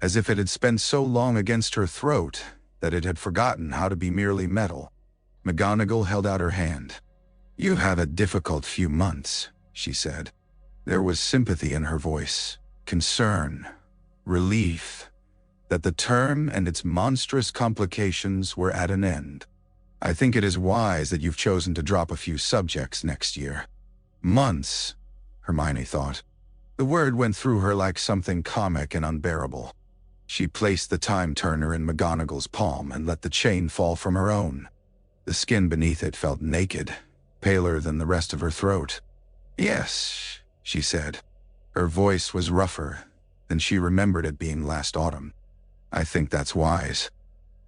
as if it had spent so long against her throat that it had forgotten how to be merely metal. McGonagall held out her hand. "You've had a difficult few months," she said. There was sympathy in her voice, concern, relief, that the term and its monstrous complications were at an end. I think it is wise that you've chosen to drop a few subjects next year. Months, Hermione thought. The word went through her like something comic and unbearable. She placed the time turner in McGonagall's palm and let the chain fall from her own. The skin beneath it felt naked, paler than the rest of her throat. "Yes," she said. Her voice was rougher than she remembered it being last autumn. "I think that's wise."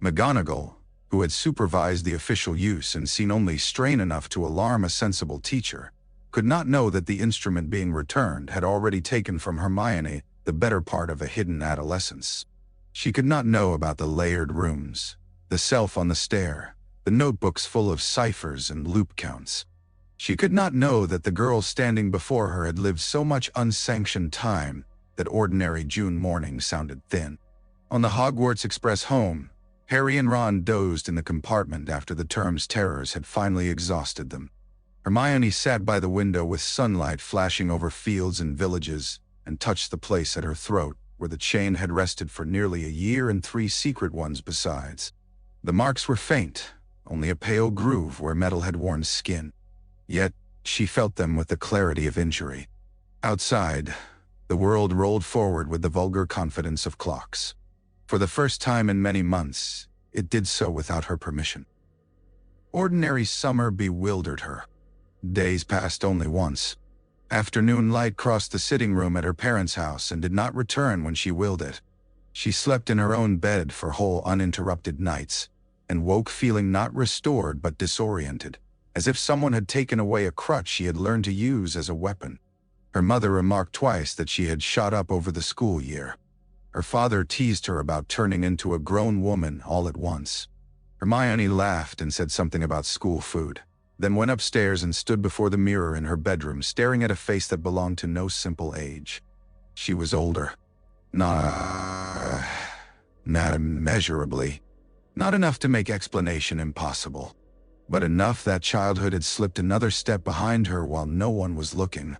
McGonagall, who had supervised the official use and seen only strain enough to alarm a sensible teacher, could not know that the instrument being returned had already taken from Hermione the better part of a hidden adolescence. She could not know about the layered rooms, the self on the stair, the notebooks full of ciphers and loop counts. She could not know that the girl standing before her had lived so much unsanctioned time that ordinary June mornings sounded thin. On the Hogwarts Express home, Harry and Ron dozed in the compartment after the term's terrors had finally exhausted them. Hermione sat by the window with sunlight flashing over fields and villages and touched the place at her throat where the chain had rested for nearly a year and 3 secret ones besides. The marks were faint, only a pale groove where metal had worn skin. Yet she felt them with the clarity of injury. Outside, the world rolled forward with the vulgar confidence of clocks. For the first time in many months, it did so without her permission. Ordinary summer bewildered her. Days passed only once. Afternoon light crossed the sitting room at her parents' house and did not return when she willed it. She slept in her own bed for whole uninterrupted nights, and woke feeling not restored but disoriented, as if someone had taken away a crutch she had learned to use as a weapon. Her mother remarked twice that she had shot up over the school year. Her father teased her about turning into a grown woman all at once. Hermione laughed and said something about school food, then went upstairs and stood before the mirror in her bedroom staring at a face that belonged to no simple age. She was older. Not immeasurably. Not enough to make explanation impossible, but enough that childhood had slipped another step behind her while no one was looking.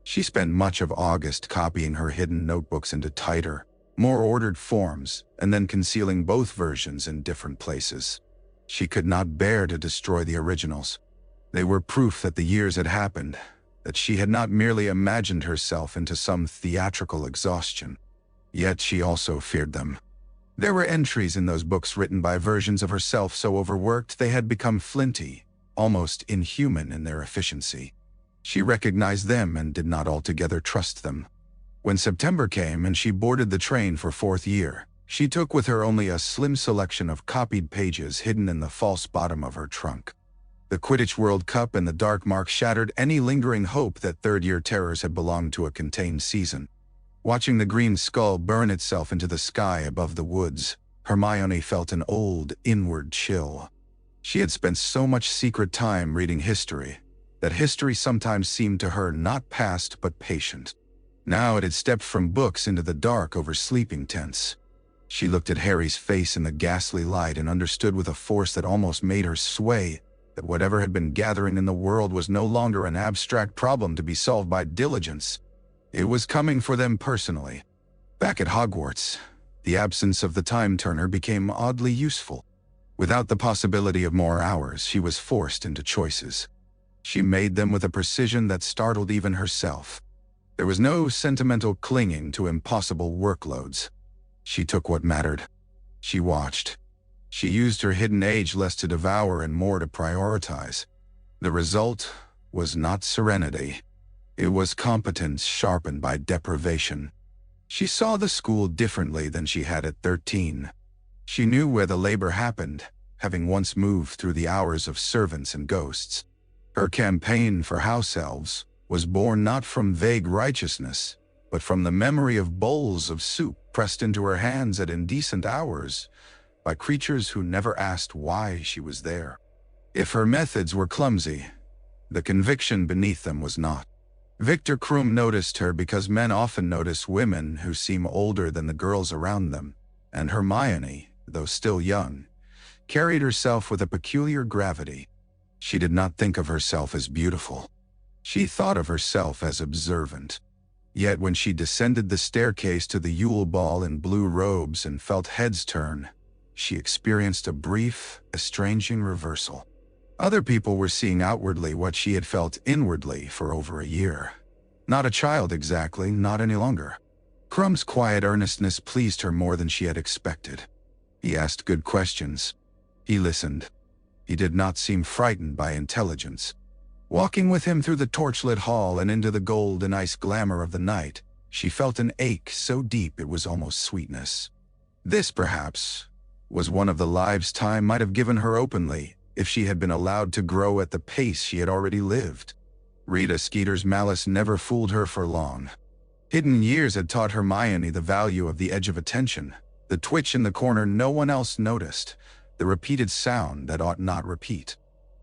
She spent much of August copying her hidden notebooks into tighter, more ordered forms, and then concealing both versions in different places. She could not bear to destroy the originals. They were proof that the years had happened, that she had not merely imagined herself into some theatrical exhaustion. Yet she also feared them. There were entries in those books written by versions of herself so overworked they had become flinty, almost inhuman in their efficiency. She recognized them and did not altogether trust them. When September came and she boarded the train for 4th year, she took with her only a slim selection of copied pages hidden in the false bottom of her trunk. The Quidditch World Cup and the Dark Mark shattered any lingering hope that third-year terrors had belonged to a contained season. Watching the green skull burn itself into the sky above the woods, Hermione felt an old, inward chill. She had spent so much secret time reading history, that history sometimes seemed to her not past but patient. Now it had stepped from books into the dark over sleeping tents. She looked at Harry's face in the ghastly light and understood with a force that almost made her sway that whatever had been gathering in the world was no longer an abstract problem to be solved by diligence. It was coming for them personally. Back at Hogwarts, the absence of the time turner became oddly useful. Without the possibility of more hours, she was forced into choices. She made them with a precision that startled even herself. There was no sentimental clinging to impossible workloads. She took what mattered. She watched. She used her hidden age less to devour and more to prioritize. The result was not serenity. It was competence sharpened by deprivation. She saw the school differently than she had at 13. She knew where the labor happened, having once moved through the hours of servants and ghosts. Her campaign for house elves was born not from vague righteousness, but from the memory of bowls of soup pressed into her hands at indecent hours by creatures who never asked why she was there. If her methods were clumsy, the conviction beneath them was not. Victor Krum noticed her because men often notice women who seem older than the girls around them, and Hermione, though still young, carried herself with a peculiar gravity. She did not think of herself as beautiful. She thought of herself as observant. Yet when she descended the staircase to the Yule Ball in blue robes and felt heads turn, she experienced a brief, estranging reversal. Other people were seeing outwardly what she had felt inwardly for over a year. Not a child exactly, not any longer. Crumb's quiet earnestness pleased her more than she had expected. He asked good questions. He listened. He did not seem frightened by intelligence. Walking with him through the torchlit hall and into the gold and ice glamour of the night, she felt an ache so deep it was almost sweetness. This, perhaps, was one of the lives time might have given her openly if she had been allowed to grow at the pace she had already lived. Rita Skeeter's malice never fooled her for long. Hidden years had taught Hermione the value of the edge of attention, the twitch in the corner no one else noticed, the repeated sound that ought not repeat.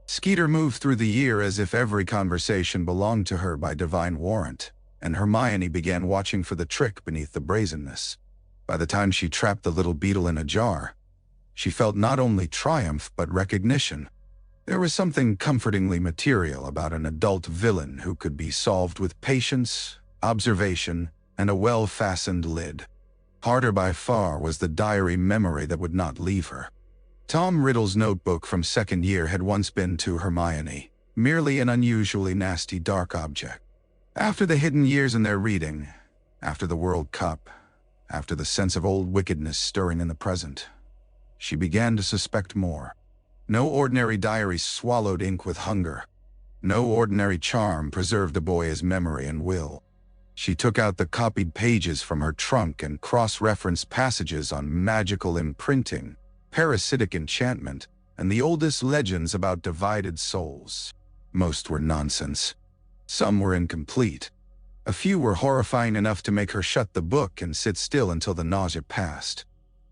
Skeeter moved through the year as if every conversation belonged to her by divine warrant, and Hermione began watching for the trick beneath the brazenness. By the time she trapped the little beetle in a jar, she felt not only triumph but recognition. There was something comfortingly material about an adult villain who could be solved with patience, observation, and a well-fastened lid. Harder by far was the diary memory that would not leave her. Tom Riddle's notebook from second year had once been to Hermione merely an unusually nasty dark object. After the hidden years in their reading, after the World Cup, after the sense of old wickedness stirring in the present, she began to suspect more. No ordinary diary swallowed ink with hunger. No ordinary charm preserved a boy's memory and will. She took out the copied pages from her trunk and cross-referenced passages on magical imprinting, parasitic enchantment, and the oldest legends about divided souls. Most were nonsense. Some were incomplete. A few were horrifying enough to make her shut the book and sit still until the nausea passed.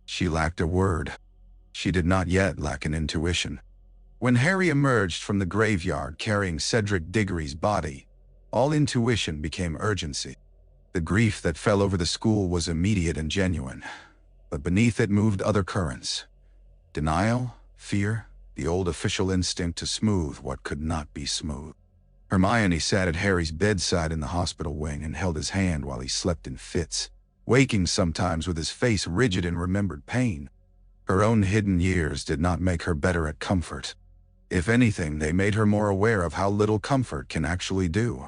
She lacked a word. She did not yet lack an intuition. When Harry emerged from the graveyard carrying Cedric Diggory's body, all intuition became urgency. The grief that fell over the school was immediate and genuine, but beneath it moved other currents. Denial, fear, the old official instinct to smooth what could not be smooth. Hermione sat at Harry's bedside in the hospital wing and held his hand while he slept in fits, waking sometimes with his face rigid in remembered pain. Her own hidden years did not make her better at comfort. If anything, they made her more aware of how little comfort can actually do.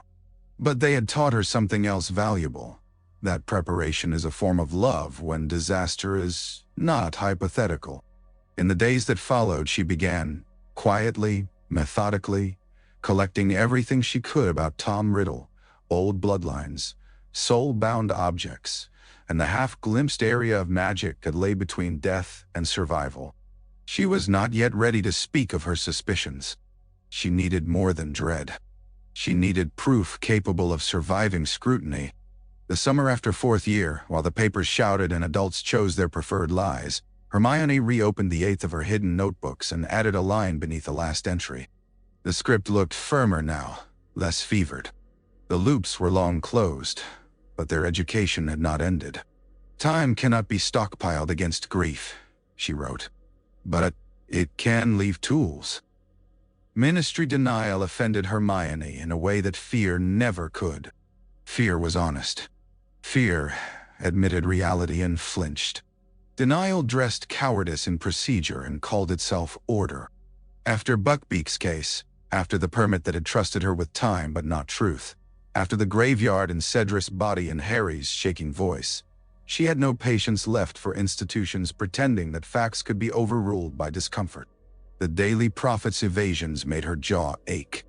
But they had taught her something else valuable, that preparation is a form of love when disaster is not hypothetical. In the days that followed, she began, quietly, methodically, collecting everything she could about Tom Riddle, old bloodlines, soul-bound objects, and the half-glimpsed area of magic that lay between death and survival. She was not yet ready to speak of her suspicions. She needed more than dread. She needed proof capable of surviving scrutiny. The summer after fourth year, while the papers shouted and adults chose their preferred lies, Hermione reopened the eighth of her hidden notebooks and added a line beneath the last entry. The script looked firmer now, less fevered. The loops were long closed, but their education had not ended. "Time cannot be stockpiled against grief," she wrote, "but it can leave tools." Ministry denial offended Hermione in a way that fear never could. Fear was honest. Fear admitted reality and flinched. Denial dressed cowardice in procedure and called itself order. After Buckbeak's case, after the permit that had trusted her with time but not truth, after the graveyard and Cedric's body and Harry's shaking voice, she had no patience left for institutions pretending that facts could be overruled by discomfort. The Daily Prophet's evasions made her jaw ache.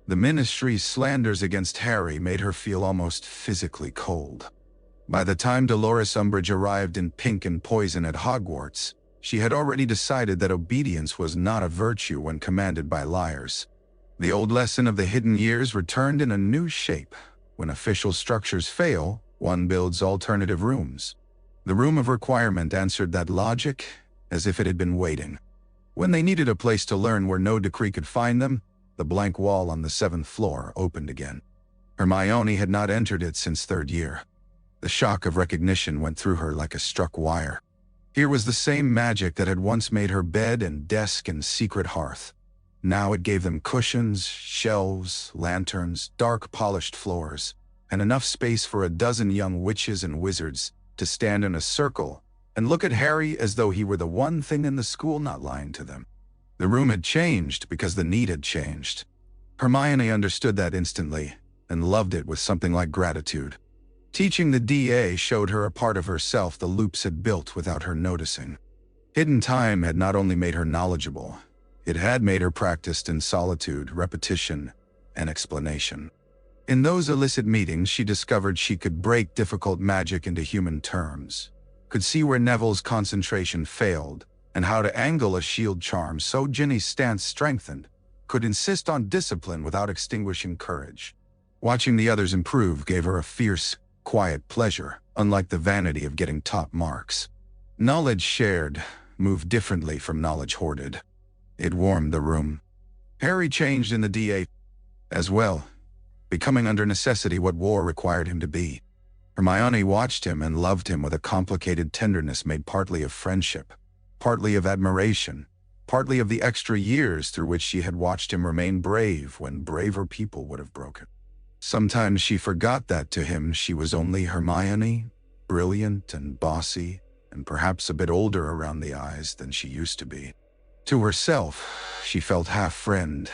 The ministry's slanders against Harry made her feel almost physically cold. By the time Dolores Umbridge arrived in pink and poison at Hogwarts, she had already decided that obedience was not a virtue when commanded by liars. The old lesson of the hidden years returned in a new shape. When official structures fail, one builds alternative rooms. The room of requirement answered that logic as if it had been waiting. When they needed a place to learn where no decree could find them, the blank wall on the 7th floor opened again. Hermione had not entered it since third year. The shock of recognition went through her like a struck wire. Here was the same magic that had once made her bed and desk and secret hearth. Now it gave them cushions, shelves, lanterns, dark polished floors, and enough space for a dozen young witches and wizards to stand in a circle and look at Harry as though he were the one thing in the school not lying to them. The room had changed because the need had changed. Hermione understood that instantly and loved it with something like gratitude. Teaching the DA showed her a part of herself the loops had built without her noticing. Hidden time had not only made her knowledgeable, it had made her practiced in solitude, repetition, and explanation. In those illicit meetings, she discovered she could break difficult magic into human terms, could see where Neville's concentration failed, and how to angle a shield charm so Ginny's stance strengthened, could insist on discipline without extinguishing courage. Watching the others improve gave her a fierce, quiet pleasure, unlike the vanity of getting top marks. Knowledge shared moved differently from knowledge hoarded. It warmed the room. Harry changed in the DA as well, becoming under necessity what war required him to be. Hermione watched him and loved him with a complicated tenderness made partly of friendship, partly of admiration, partly of the extra years through which she had watched him remain brave when braver people would have broken. Sometimes she forgot that to him she was only Hermione, brilliant and bossy, and perhaps a bit older around the eyes than she used to be. To herself, she felt half friend,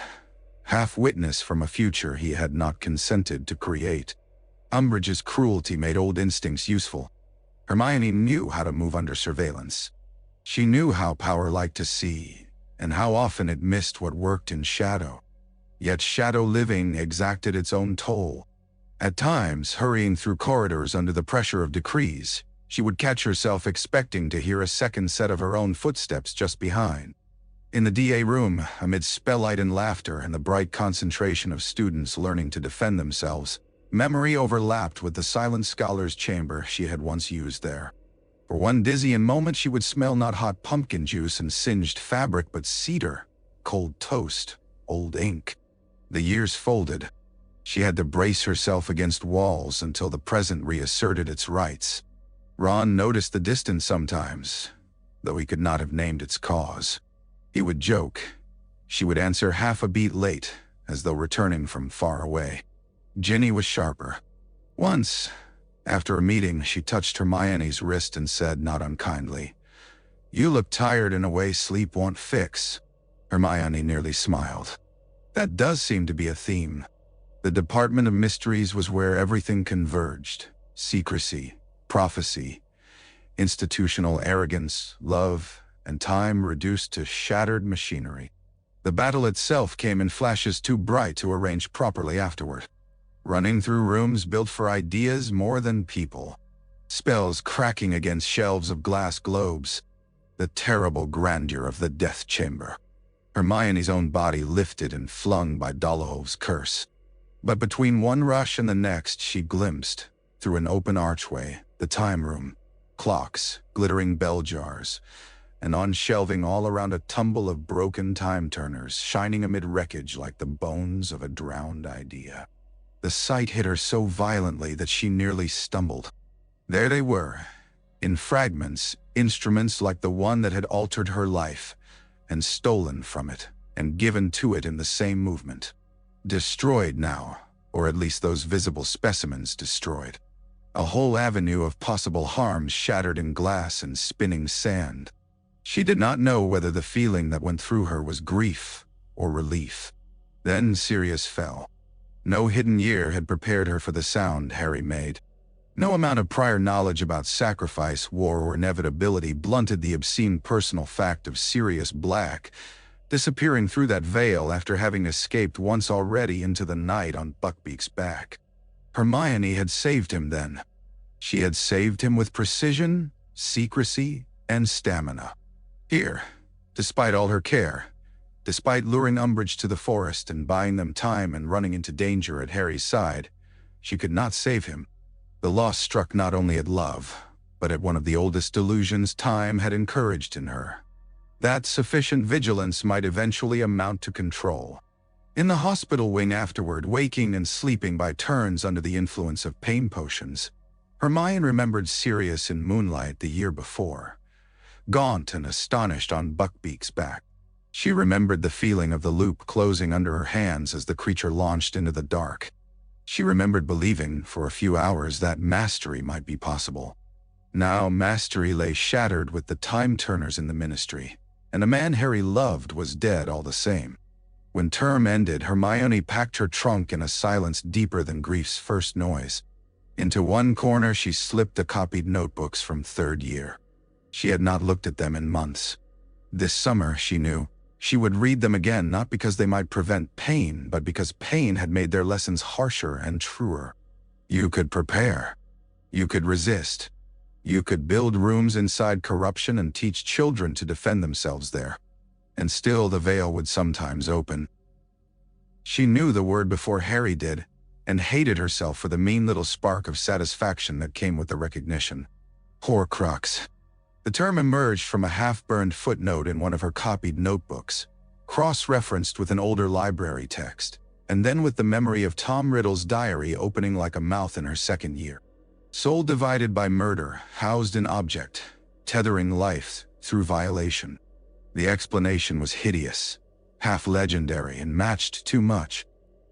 half witness from a future he had not consented to create. Umbridge's cruelty made old instincts useful. Hermione knew how to move under surveillance. She knew how power liked to see, and how often it missed what worked in shadow. Yet shadow living exacted its own toll. At times, hurrying through corridors under the pressure of decrees, she would catch herself expecting to hear a second set of her own footsteps just behind. In the DA room, amid spelllight and laughter and the bright concentration of students learning to defend themselves, memory overlapped with the silent scholar's chamber she had once used there. For one dizzying moment she would smell not hot pumpkin juice and singed fabric but cedar, cold toast, old ink. The years folded. She had to brace herself against walls until the present reasserted its rights. Ron noticed the distance sometimes, though he could not have named its cause. He would joke. She would answer half a beat late, as though returning from far away. Ginny was sharper. Once, after a meeting, she touched Hermione's wrist and said, not unkindly, "You look tired in a way sleep won't fix." Hermione nearly smiled. That does seem to be a theme. The Department of Mysteries was where everything converged. Secrecy, prophecy, institutional arrogance, love, and time reduced to shattered machinery. The battle itself came in flashes too bright to arrange properly afterward. Running through rooms built for ideas more than people. Spells cracking against shelves of glass globes. The terrible grandeur of the death chamber. Hermione's own body lifted and flung by Dolohov's curse. But between one rush and the next she glimpsed, through an open archway, the time room, clocks, glittering bell jars, and on shelving all around a tumble of broken time-turners shining amid wreckage like the bones of a drowned idea. The sight hit her so violently that she nearly stumbled. There they were, in fragments, instruments like the one that had altered her life, and stolen from it, and given to it in the same movement. Destroyed now, or at least those visible specimens destroyed. A whole avenue of possible harms shattered in glass and spinning sand. She did not know whether the feeling that went through her was grief or relief. Then Sirius fell. No hidden year had prepared her for the sound Harry made. No amount of prior knowledge about sacrifice, war, or inevitability blunted the obscene personal fact of Sirius Black, disappearing through that veil after having escaped once already into the night on Buckbeak's back. Hermione had saved him then. She had saved him with precision, secrecy, and stamina. Here, despite all her care, despite luring Umbridge to the forest and buying them time and running into danger at Harry's side, she could not save him. The loss struck not only at love, but at one of the oldest delusions time had encouraged in her. That sufficient vigilance might eventually amount to control. In the hospital wing afterward, waking and sleeping by turns under the influence of pain potions, Hermione remembered Sirius in moonlight the year before, gaunt and astonished on Buckbeak's back. She remembered the feeling of the loop closing under her hands as the creature launched into the dark. She remembered believing for a few hours that mastery might be possible. Now mastery lay shattered with the time-turners in the ministry, and a man Harry loved was dead all the same. When term ended, Hermione packed her trunk in a silence deeper than grief's first noise. Into one corner she slipped the copied notebooks from third year. She had not looked at them in months. This summer, she knew, she would read them again, not because they might prevent pain, but because pain had made their lessons harsher and truer. You could prepare. You could resist. You could build rooms inside corruption and teach children to defend themselves there. And still the veil would sometimes open. She knew the word before Harry did, and hated herself for the mean little spark of satisfaction that came with the recognition. Horcrux. The term emerged from a half-burned footnote in one of her copied notebooks, cross-referenced with an older library text, and then with the memory of Tom Riddle's diary opening like a mouth in her second year. Soul divided by murder, housed in object, tethering life through violation. The explanation was hideous, half-legendary, and matched too much.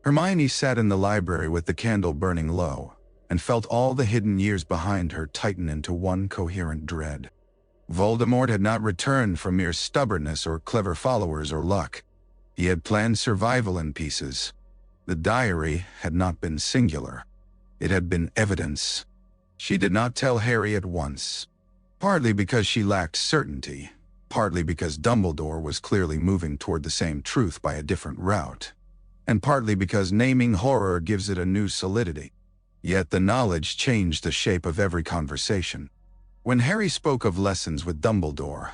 Hermione sat in the library with the candle burning low, and felt all the hidden years behind her tighten into one coherent dread. Voldemort had not returned from mere stubbornness or clever followers or luck. He had planned survival in pieces. The diary had not been singular. It had been evidence. She did not tell Harry at once, partly because she lacked certainty, partly because Dumbledore was clearly moving toward the same truth by a different route, and partly because naming horror gives it a new solidity. Yet the knowledge changed the shape of every conversation. When Harry spoke of lessons with Dumbledore,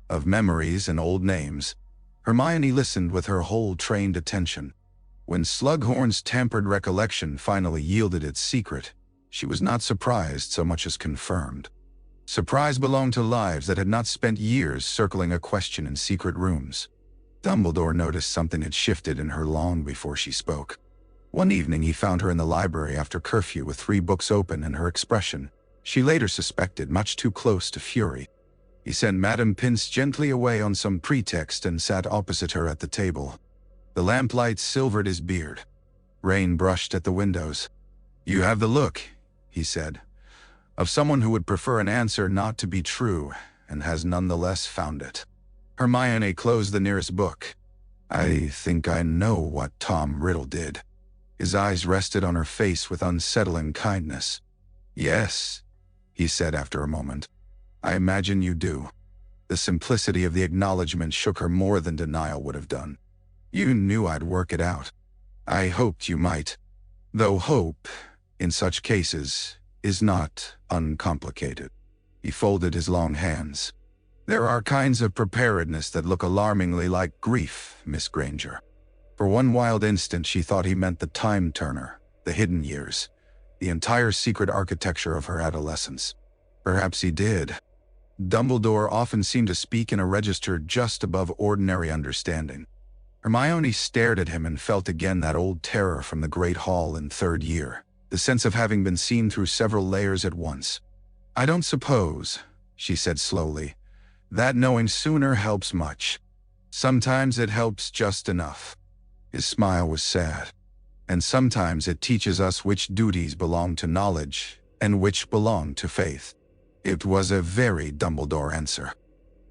of memories and old names, Hermione listened with her whole trained attention. When Slughorn's tampered recollection finally yielded its secret, she was not surprised so much as confirmed. Surprise belonged to lives that had not spent years circling a question in secret rooms. Dumbledore noticed something had shifted in her long before she spoke. One evening he found her in the library after curfew with 3 books open, and her expression, she later suspected, much too close to fury. He sent Madame Pince gently away on some pretext and sat opposite her at the table. The lamplight silvered his beard. Rain brushed at the windows. "You have the look," he said, "of someone who would prefer an answer not to be true, and has nonetheless found it." Hermione closed the nearest book. "I think I know what Tom Riddle did." His eyes rested on her face with unsettling kindness. "Yes," he said after a moment. "I imagine you do." The simplicity of the acknowledgement shook her more than denial would have done. "You knew I'd work it out. I hoped you might. Though hope, in such cases, is not uncomplicated." He folded his long hands. "There are kinds of preparedness that look alarmingly like grief, Miss Granger." For one wild instant she thought he meant the time-turner, the hidden years, the entire secret architecture of her adolescence. Perhaps he did. Dumbledore often seemed to speak in a register just above ordinary understanding. Hermione stared at him and felt again that old terror from the Great Hall in third year, the sense of having been seen through several layers at once. "I don't suppose," she said slowly, "that knowing sooner helps much. Sometimes it helps just enough." His smile was sad. "And sometimes it teaches us which duties belong to knowledge and which belong to faith." It was a very Dumbledore answer.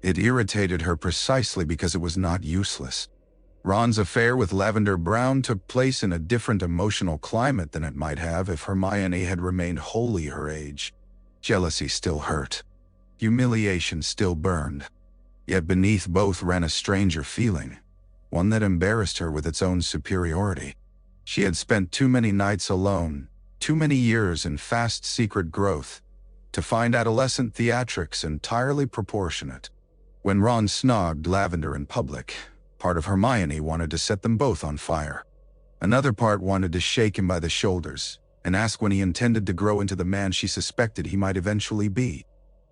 It irritated her precisely because it was not useless. Ron's affair with Lavender Brown took place in a different emotional climate than it might have if Hermione had remained wholly her age. Jealousy still hurt. Humiliation still burned. Yet beneath both ran a stranger feeling, one that embarrassed her with its own superiority. She had spent too many nights alone, too many years in fast secret growth, to find adolescent theatrics entirely proportionate. When Ron snogged Lavender in public, part of Hermione wanted to set them both on fire. Another part wanted to shake him by the shoulders and ask when he intended to grow into the man she suspected he might eventually be.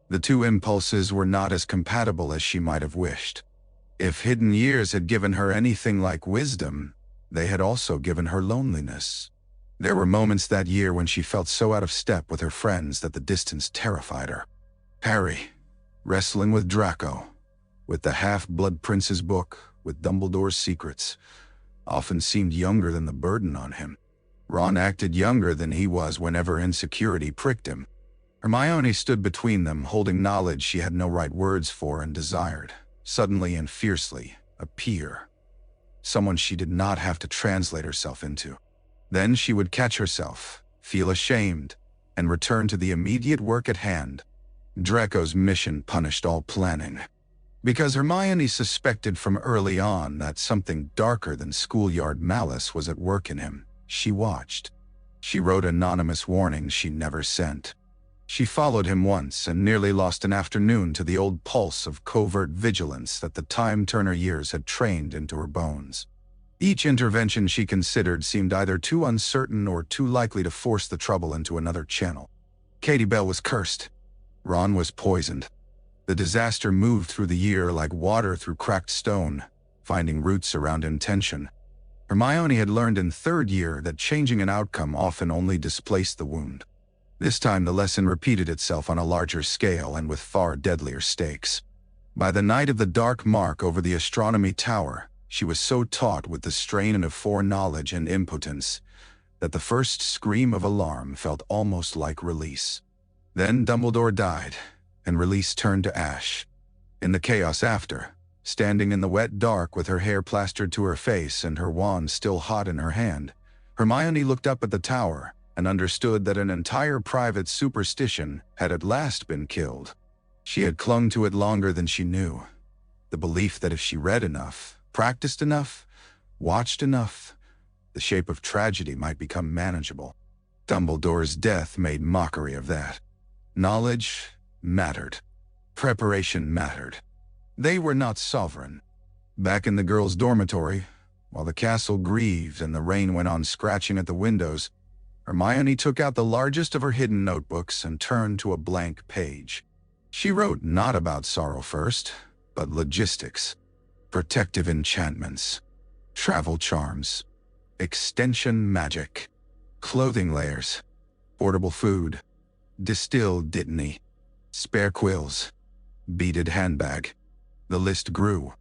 The two impulses were not as compatible as she might have wished. If hidden years had given her anything like wisdom, they had also given her loneliness. There were moments that year when she felt so out of step with her friends that the distance terrified her. Harry, wrestling with Draco, with the Half-Blood Prince's book, with Dumbledore's secrets, often seemed younger than the burden on him. Ron acted younger than he was whenever insecurity pricked him. Hermione stood between them, holding knowledge she had no right words for and desired, suddenly and fiercely, a peer. Someone she did not have to translate herself into. Then she would catch herself, feel ashamed, and return to the immediate work at hand. Draco's mission punished all planning. Because Hermione suspected from early on that something darker than schoolyard malice was at work in him, she watched. She wrote anonymous warnings she never sent. She followed him once and nearly lost an afternoon to the old pulse of covert vigilance that the time-turner years had trained into her bones. Each intervention she considered seemed either too uncertain or too likely to force the trouble into another channel. Katie Bell was cursed. Ron was poisoned. The disaster moved through the year like water through cracked stone, finding roots around intention. Hermione had learned in third year that changing an outcome often only displaced the wound. This time the lesson repeated itself on a larger scale and with far deadlier stakes. By the night of the dark mark over the astronomy tower, she was so taut with the strain of foreknowledge and impotence that the first scream of alarm felt almost like release. Then Dumbledore died, and release turned to ash. In the chaos after, standing in the wet dark with her hair plastered to her face and her wand still hot in her hand, Hermione looked up at the tower and understood that an entire private superstition had at last been killed. She had clung to it longer than she knew. The belief that if she read enough, practiced enough, watched enough, the shape of tragedy might become manageable. Dumbledore's death made mockery of that. Knowledge mattered. Preparation mattered. They were not sovereign. Back in the girls' dormitory, while the castle grieved and the rain went on scratching at the windows, Hermione took out the largest of her hidden notebooks and turned to a blank page. She wrote not about sorrow first, but logistics, protective enchantments, travel charms, extension magic, clothing layers, portable food, distilled dittany, spare quills, beaded handbag. The list grew.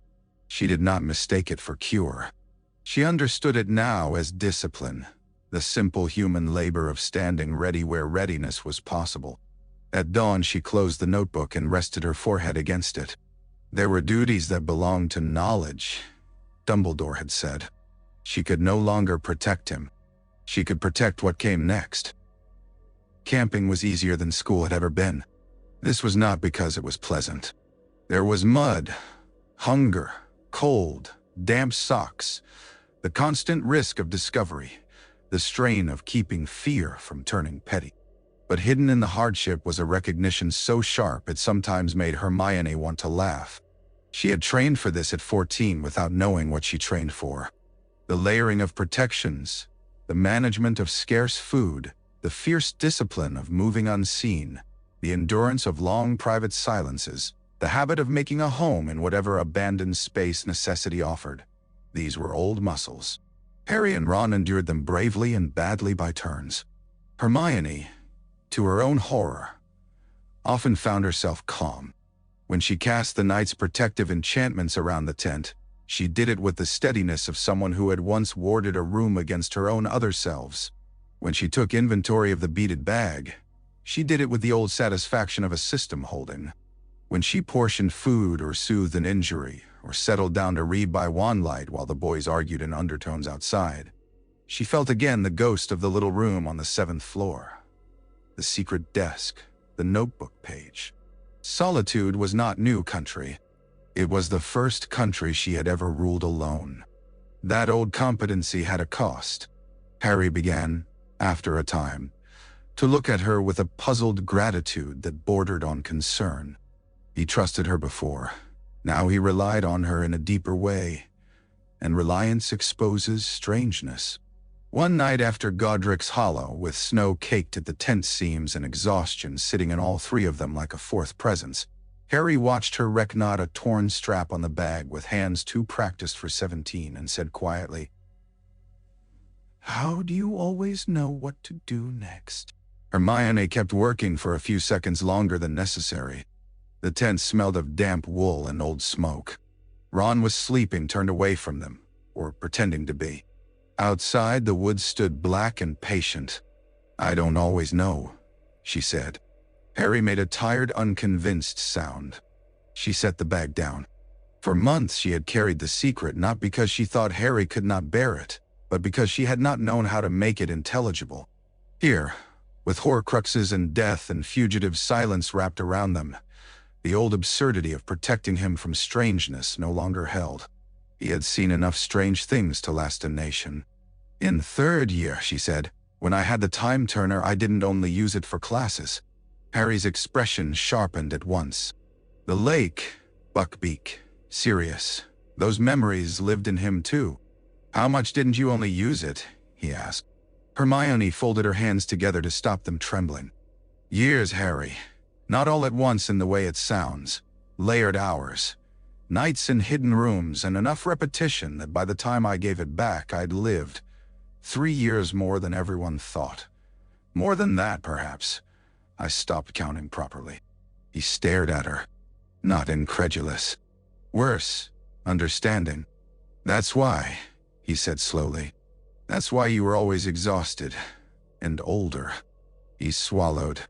She did not mistake it for cure. She understood it now as discipline, the simple human labor of standing ready where readiness was possible. At dawn she closed the notebook and rested her forehead against it. There were duties that belonged to knowledge, Dumbledore had said. She could no longer protect him. She could protect what came next. Camping was easier than school had ever been. This was not because it was pleasant. There was mud, hunger, cold, damp socks, the constant risk of discovery, the strain of keeping fear from turning petty. But hidden in the hardship was a recognition so sharp it sometimes made Hermione want to laugh. She had trained for this at 14 without knowing what she trained for. The layering of protections, the management of scarce food, the fierce discipline of moving unseen, the endurance of long private silences, the habit of making a home in whatever abandoned space necessity offered. These were old muscles. Harry and Ron endured them bravely and badly by turns. Hermione, to her own horror, often found herself calm. When she cast the night's protective enchantments around the tent, she did it with the steadiness of someone who had once warded a room against her own other selves. When she took inventory of the beaded bag, she did it with the old satisfaction of a system holding. When she portioned food or soothed an injury, or settled down to read by wandlight while the boys argued in undertones outside, she felt again the ghost of the little room on the 7th floor. The secret desk, the notebook page. Solitude was not new country. It was the first country she had ever ruled alone. That old competency had a cost. Harry began, after a time, to look at her with a puzzled gratitude that bordered on concern. He trusted her before. Now he relied on her in a deeper way, and reliance exposes strangeness. One night after Godric's Hollow, with snow caked at the tent seams and exhaustion sitting in all three of them like a fourth presence, Harry watched her reknot a torn strap on the bag with hands too practiced for 17 and said quietly, "How do you always know what to do next?" Hermione kept working for a few seconds longer than necessary. The tent smelled of damp wool and old smoke. Ron was sleeping, turned away from them, or pretending to be. Outside, the woods stood black and patient. "I don't always know," she said. Harry made a tired, unconvinced sound. She set the bag down. For months she had carried the secret, not because she thought Harry could not bear it, but because she had not known how to make it intelligible. Here, with Horcruxes and death and fugitive silence wrapped around them, the old absurdity of protecting him from strangeness no longer held. He had seen enough strange things to last a nation. "In third year," she said, "when I had the time turner, I didn't only use it for classes." Harry's expression sharpened at once. The lake, Buckbeak, Sirius, those memories lived in him too. "How much didn't you only use it?" he asked. Hermione folded her hands together to stop them trembling. "Years, Harry. Not all at once in the way it sounds. Layered hours. Nights in hidden rooms, and enough repetition that by the time I gave it back, I'd lived 3 years more than everyone thought. More than that, perhaps. I stopped counting properly." He stared at her, not incredulous. Worse, understanding. "That's why," he said slowly. "That's why you were always exhausted. And older." He swallowed.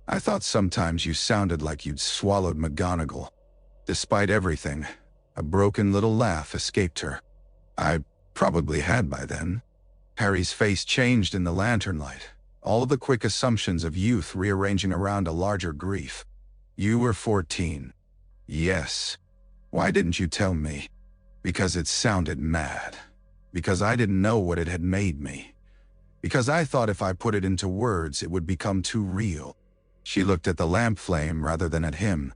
"I thought sometimes you sounded like you'd swallowed McGonagall." Despite everything, a broken little laugh escaped her. "I probably had by then." Harry's face changed in the lantern light, all the quick assumptions of youth rearranging around a larger grief. "You were 14. Yes. Why didn't you tell me?" "Because it sounded mad. Because I didn't know what it had made me. Because I thought if I put it into words, it would become too real." She looked at the lamp flame rather than at him.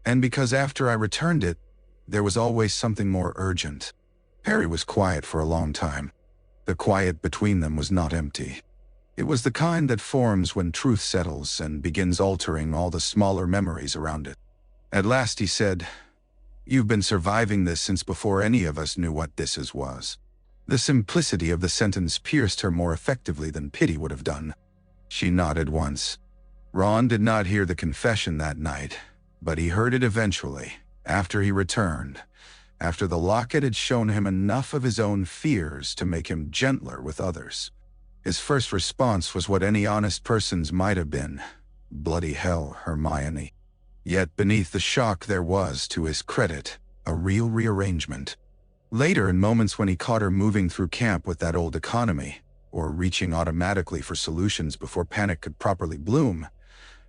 "And because after I returned it, there was always something more urgent." Harry was quiet for a long time. The quiet between them was not empty. It was the kind that forms when truth settles and begins altering all the smaller memories around it. At last he said, "You've been surviving this since before any of us knew what this was." The simplicity of the sentence pierced her more effectively than pity would have done. She nodded once. Ron did not hear the confession that night, but he heard it eventually, after he returned, after the locket had shown him enough of his own fears to make him gentler with others. His first response was what any honest person's might have been. "Bloody hell, Hermione." Yet beneath the shock there was, to his credit, a real rearrangement. Later, in moments when he caught her moving through camp with that old economy, or reaching automatically for solutions before panic could properly bloom,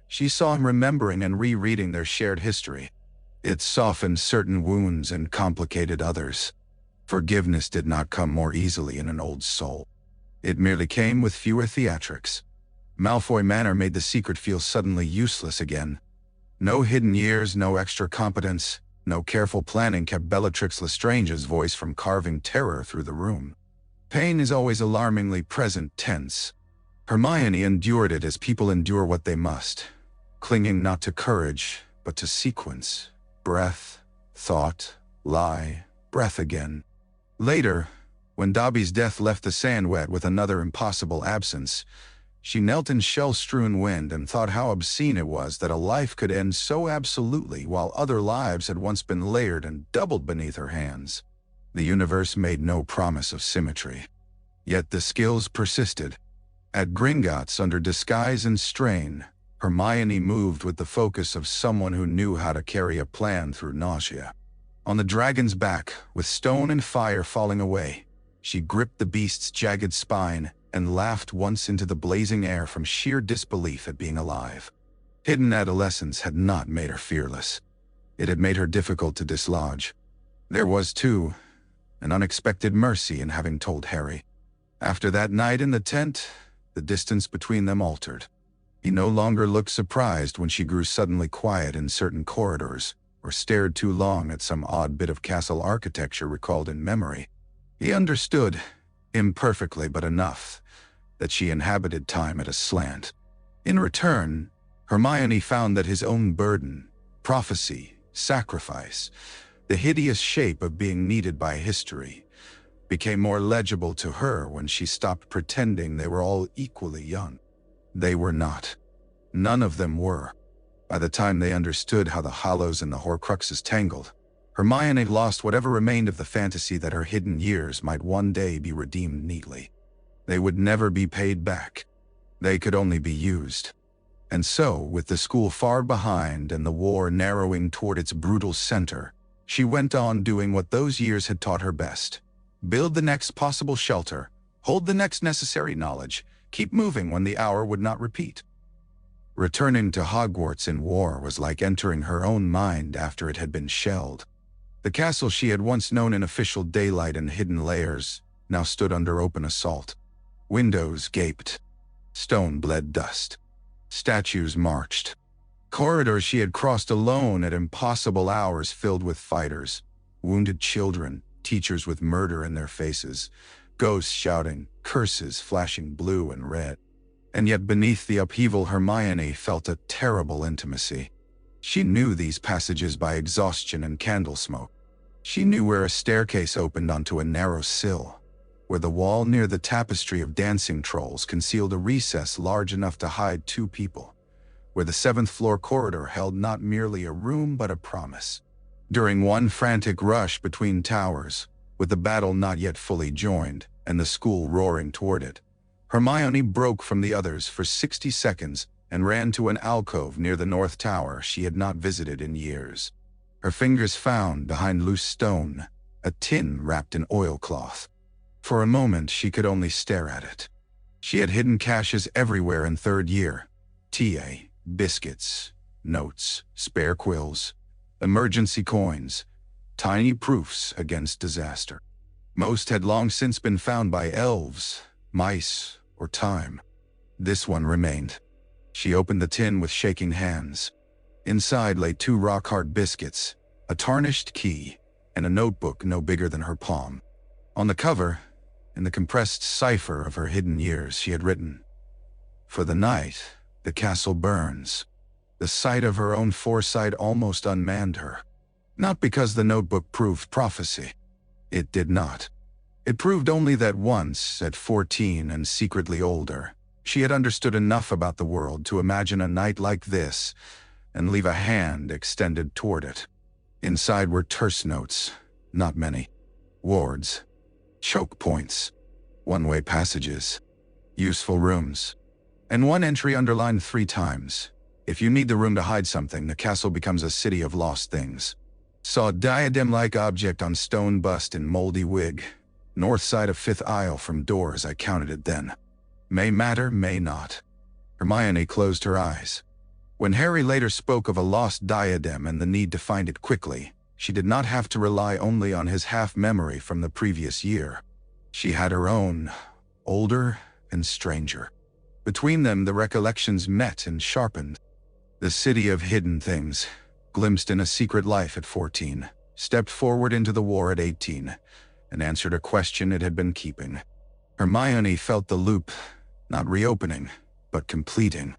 she saw him remembering and rereading their shared history. It softened certain wounds and complicated others. Forgiveness did not come more easily in an old soul. It merely came with fewer theatrics. Malfoy Manor made the secret feel suddenly useless again. No hidden years, no extra competence, no careful planning kept Bellatrix Lestrange's voice from carving terror through the room. Pain is always alarmingly present tense. Hermione endured it as people endure what they must, clinging not to courage, but to sequence. Breath, thought, lie, breath again. Later, when Dobby's death left the sand wet with another impossible absence, she knelt in shell-strewn wind and thought how obscene it was that a life could end so absolutely while other lives had once been layered and doubled beneath her hands. The universe made no promise of symmetry. Yet the skills persisted. At Gringotts, under disguise and strain, Hermione moved with the focus of someone who knew how to carry a plan through nausea. On the dragon's back, with stone and fire falling away, she gripped the beast's jagged spine and laughed once into the blazing air from sheer disbelief at being alive. Hidden adolescence had not made her fearless. It had made her difficult to dislodge. There was, too, an unexpected mercy in having told Harry. After that night in the tent, the distance between them altered. He no longer looked surprised when she grew suddenly quiet in certain corridors, or stared too long at some odd bit of castle architecture recalled in memory. He understood, imperfectly but enough, that she inhabited time at a slant. In return, Hermione found that his own burden, prophecy, sacrifice, the hideous shape of being needed by history, became more legible to her when she stopped pretending they were all equally young. They were not. None of them were. By the time they understood how the Hollows and the Horcruxes tangled, Hermione lost whatever remained of the fantasy that her hidden years might one day be redeemed neatly. They would never be paid back. They could only be used. And so, with the school far behind and the war narrowing toward its brutal center, she went on doing what those years had taught her best. Build the next possible shelter, hold the next necessary knowledge, keep moving when the hour would not repeat. Returning to Hogwarts in war was like entering her own mind after it had been shelled. The castle she had once known in official daylight and hidden layers now stood under open assault. Windows gaped. Stone bled dust. Statues marched. Corridors she had crossed alone at impossible hours filled with fighters, wounded children, teachers with murder in their faces, ghosts shouting, curses flashing blue and red. And yet beneath the upheaval Hermione felt a terrible intimacy. She knew these passages by exhaustion and candle smoke. She knew where a staircase opened onto a narrow sill, where the wall near the tapestry of dancing trolls concealed a recess large enough to hide two people, where the seventh-floor corridor held not merely a room but a promise. During one frantic rush between towers, with the battle not yet fully joined and the school roaring toward it, Hermione broke from the others for 60 seconds and ran to an alcove near the North Tower she had not visited in years. Her fingers found, behind loose stone, a tin wrapped in oilcloth. For a moment she could only stare at it. She had hidden caches everywhere in third year. TA, biscuits, notes, spare quills, emergency coins, tiny proofs against disaster. Most had long since been found by elves, mice, or time. This one remained. She opened the tin with shaking hands. Inside lay 2 rock-hard biscuits, a tarnished key, and a notebook no bigger than her palm. On the cover, in the compressed cipher of her hidden years, she had written, "For the night, the castle burns." The sight of her own foresight almost unmanned her. Not because the notebook proved prophecy. It did not. It proved only that once, at 14 and secretly older, she had understood enough about the world to imagine a night like this and leave a hand extended toward it. Inside were terse notes, not many. Wards, choke points, one-way passages, useful rooms, and one entry underlined 3 times. If you need the room to hide something, the castle becomes a city of lost things. Saw a diadem-like object on stone bust in moldy wig, north side of 5th aisle from doors. I counted it then. May matter, may not. Hermione closed her eyes. When Harry later spoke of a lost diadem and the need to find it quickly, she did not have to rely only on his half-memory from the previous year. She had her own, older and stranger. Between them, the recollections met and sharpened. The city of hidden things, glimpsed in a secret life at 14, stepped forward into the war at 18, and answered a question it had been keeping. Hermione felt the loop, not reopening, but completing.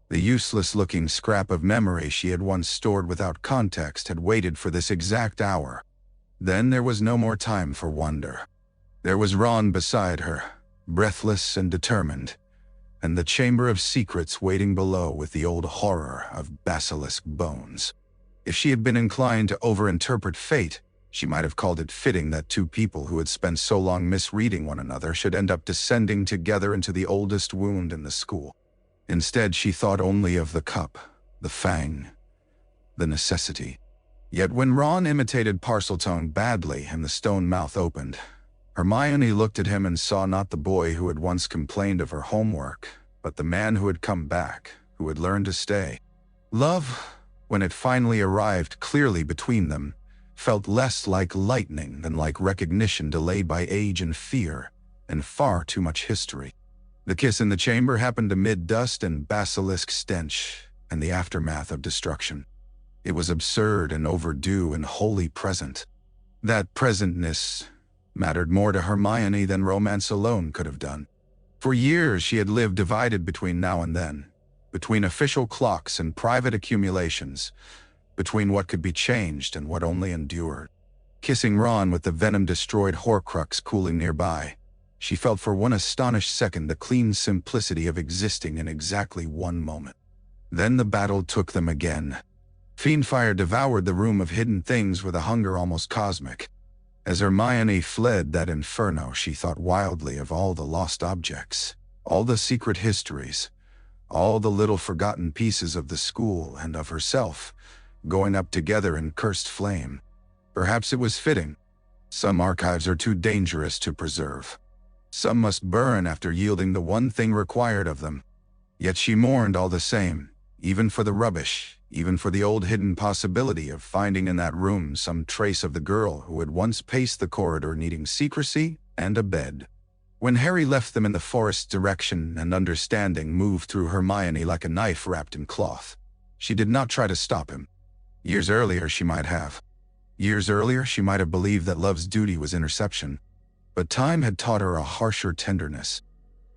The useless-looking scrap of memory she had once stored without context had waited for this exact hour. Then there was no more time for wonder. There was Ron beside her, breathless and determined, and the Chamber of Secrets waiting below with the old horror of basilisk bones. If she had been inclined to overinterpret fate, she might have called it fitting that 2 people who had spent so long misreading one another should end up descending together into the oldest wound in the school. Instead, she thought only of the cup, the fang, the necessity. Yet when Ron imitated Parseltongue badly and the stone mouth opened, Hermione looked at him and saw not the boy who had once complained of her homework, but the man who had come back, who had learned to stay. Love, when it finally arrived clearly between them, felt less like lightning than like recognition delayed by age and fear, and far too much history. The kiss in the chamber happened amid dust and basilisk stench, and the aftermath of destruction. It was absurd and overdue and wholly present. That presentness mattered more to Hermione than romance alone could have done. For years she had lived divided between now and then, between official clocks and private accumulations, between what could be changed and what only endured. Kissing Ron with the venom-destroyed Horcrux cooling nearby, she felt for one astonished second the clean simplicity of existing in exactly one moment. Then the battle took them again. Fiendfire devoured the room of hidden things with a hunger almost cosmic. As Hermione fled that inferno, she thought wildly of all the lost objects, all the secret histories, all the little forgotten pieces of the school and of herself, going up together in cursed flame. Perhaps it was fitting. Some archives are too dangerous to preserve. Some must burn after yielding the one thing required of them. Yet she mourned all the same, even for the rubbish, even for the old hidden possibility of finding in that room some trace of the girl who had once paced the corridor needing secrecy and a bed. When Harry left them in the forest, direction and understanding moved through Hermione like a knife wrapped in cloth. She did not try to stop him. Years earlier she might have. Years earlier she might have believed that love's duty was interception. But time had taught her a harsher tenderness.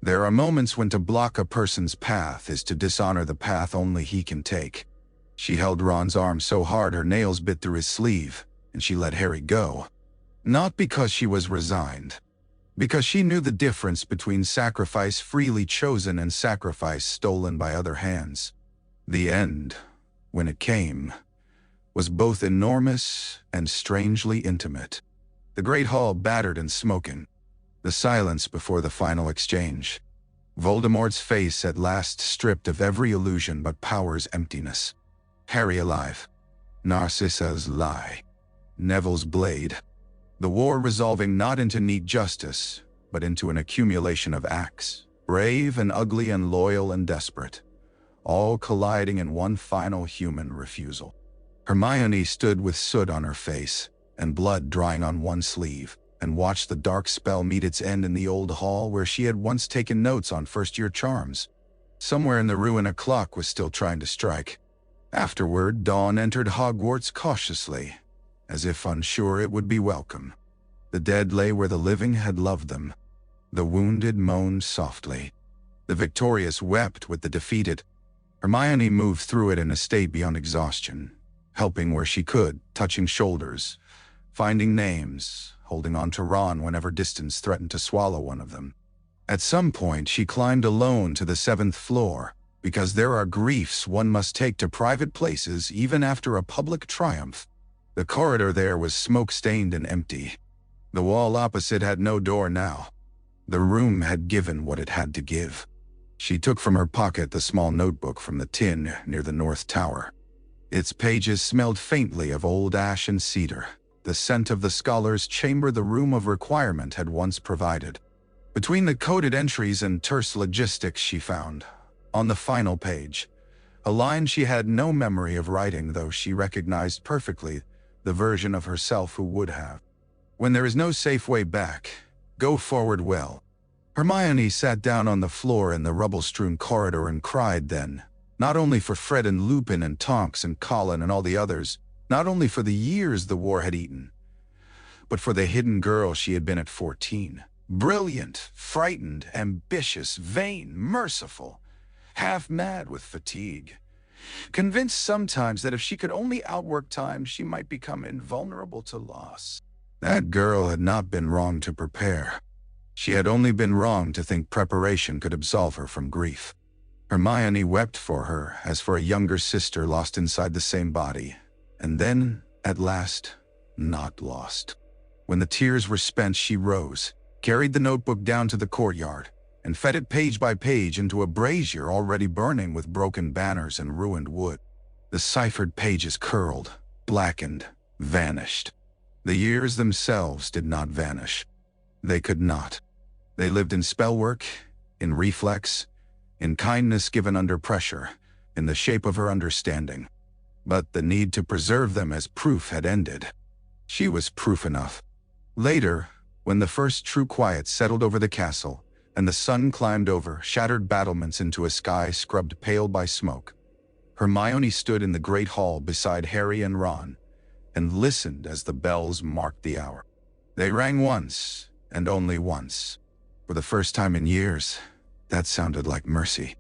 There are moments when to block a person's path is to dishonor the path only he can take. She held Ron's arm so hard her nails bit through his sleeve, and she let Harry go. Not because she was resigned. Because she knew the difference between sacrifice freely chosen and sacrifice stolen by other hands. The end, when it came, was both enormous and strangely intimate. The great hall battered and smoking. The silence before the final exchange. Voldemort's face at last stripped of every illusion but power's emptiness. Harry alive. Narcissa's lie. Neville's blade. The war resolving not into neat justice, but into an accumulation of acts, brave and ugly and loyal and desperate, all colliding in one final human refusal. Hermione stood with soot on her face and blood drying on one sleeve, and watched the dark spell meet its end in the old hall where she had once taken notes on first-year charms. Somewhere in the ruin a clock was still trying to strike. Afterward, dawn entered Hogwarts cautiously, as if unsure it would be welcome. The dead lay where the living had loved them. The wounded moaned softly. The victorious wept with the defeated. Hermione moved through it in a state beyond exhaustion, helping where she could, touching shoulders, finding names, holding on to Ron whenever distance threatened to swallow one of them. At some point, she climbed alone to the 7th floor, because there are griefs one must take to private places even after a public triumph. The corridor there was smoke-stained and empty. The wall opposite had no door now. The room had given what it had to give. She took from her pocket the small notebook from the tin near the North Tower. Its pages smelled faintly of old ash and cedar, the scent of the scholar's chamber the room of requirement had once provided. Between the coded entries and terse logistics she found, on the final page, a line she had no memory of writing, though she recognized perfectly the version of herself who would have. When there is no safe way back, go forward well. Hermione sat down on the floor in the rubble-strewn corridor and cried then, not only for Fred and Lupin and Tonks and Colin and all the others, not only for the years the war had eaten, but for the hidden girl she had been at 14. Brilliant, frightened, ambitious, vain, merciful, half mad with fatigue. Convinced sometimes that if she could only outwork time, she might become invulnerable to loss. That girl had not been wrong to prepare. She had only been wrong to think preparation could absolve her from grief. Hermione wept for her as for a younger sister lost inside the same body, and then, at last, not lost. When the tears were spent, she rose, carried the notebook down to the courtyard, and fed it page by page into a brazier already burning with broken banners and ruined wood. The ciphered pages curled, blackened, vanished. The years themselves did not vanish. They could not. They lived in spellwork, in reflex, in kindness given under pressure, in the shape of her understanding. But the need to preserve them as proof had ended. She was proof enough. Later, when the first true quiet settled over the castle, and the sun climbed over shattered battlements into a sky scrubbed pale by smoke, Hermione stood in the great hall beside Harry and Ron, and listened as the bells marked the hour. They rang once, and only once. For the first time in years, that sounded like mercy.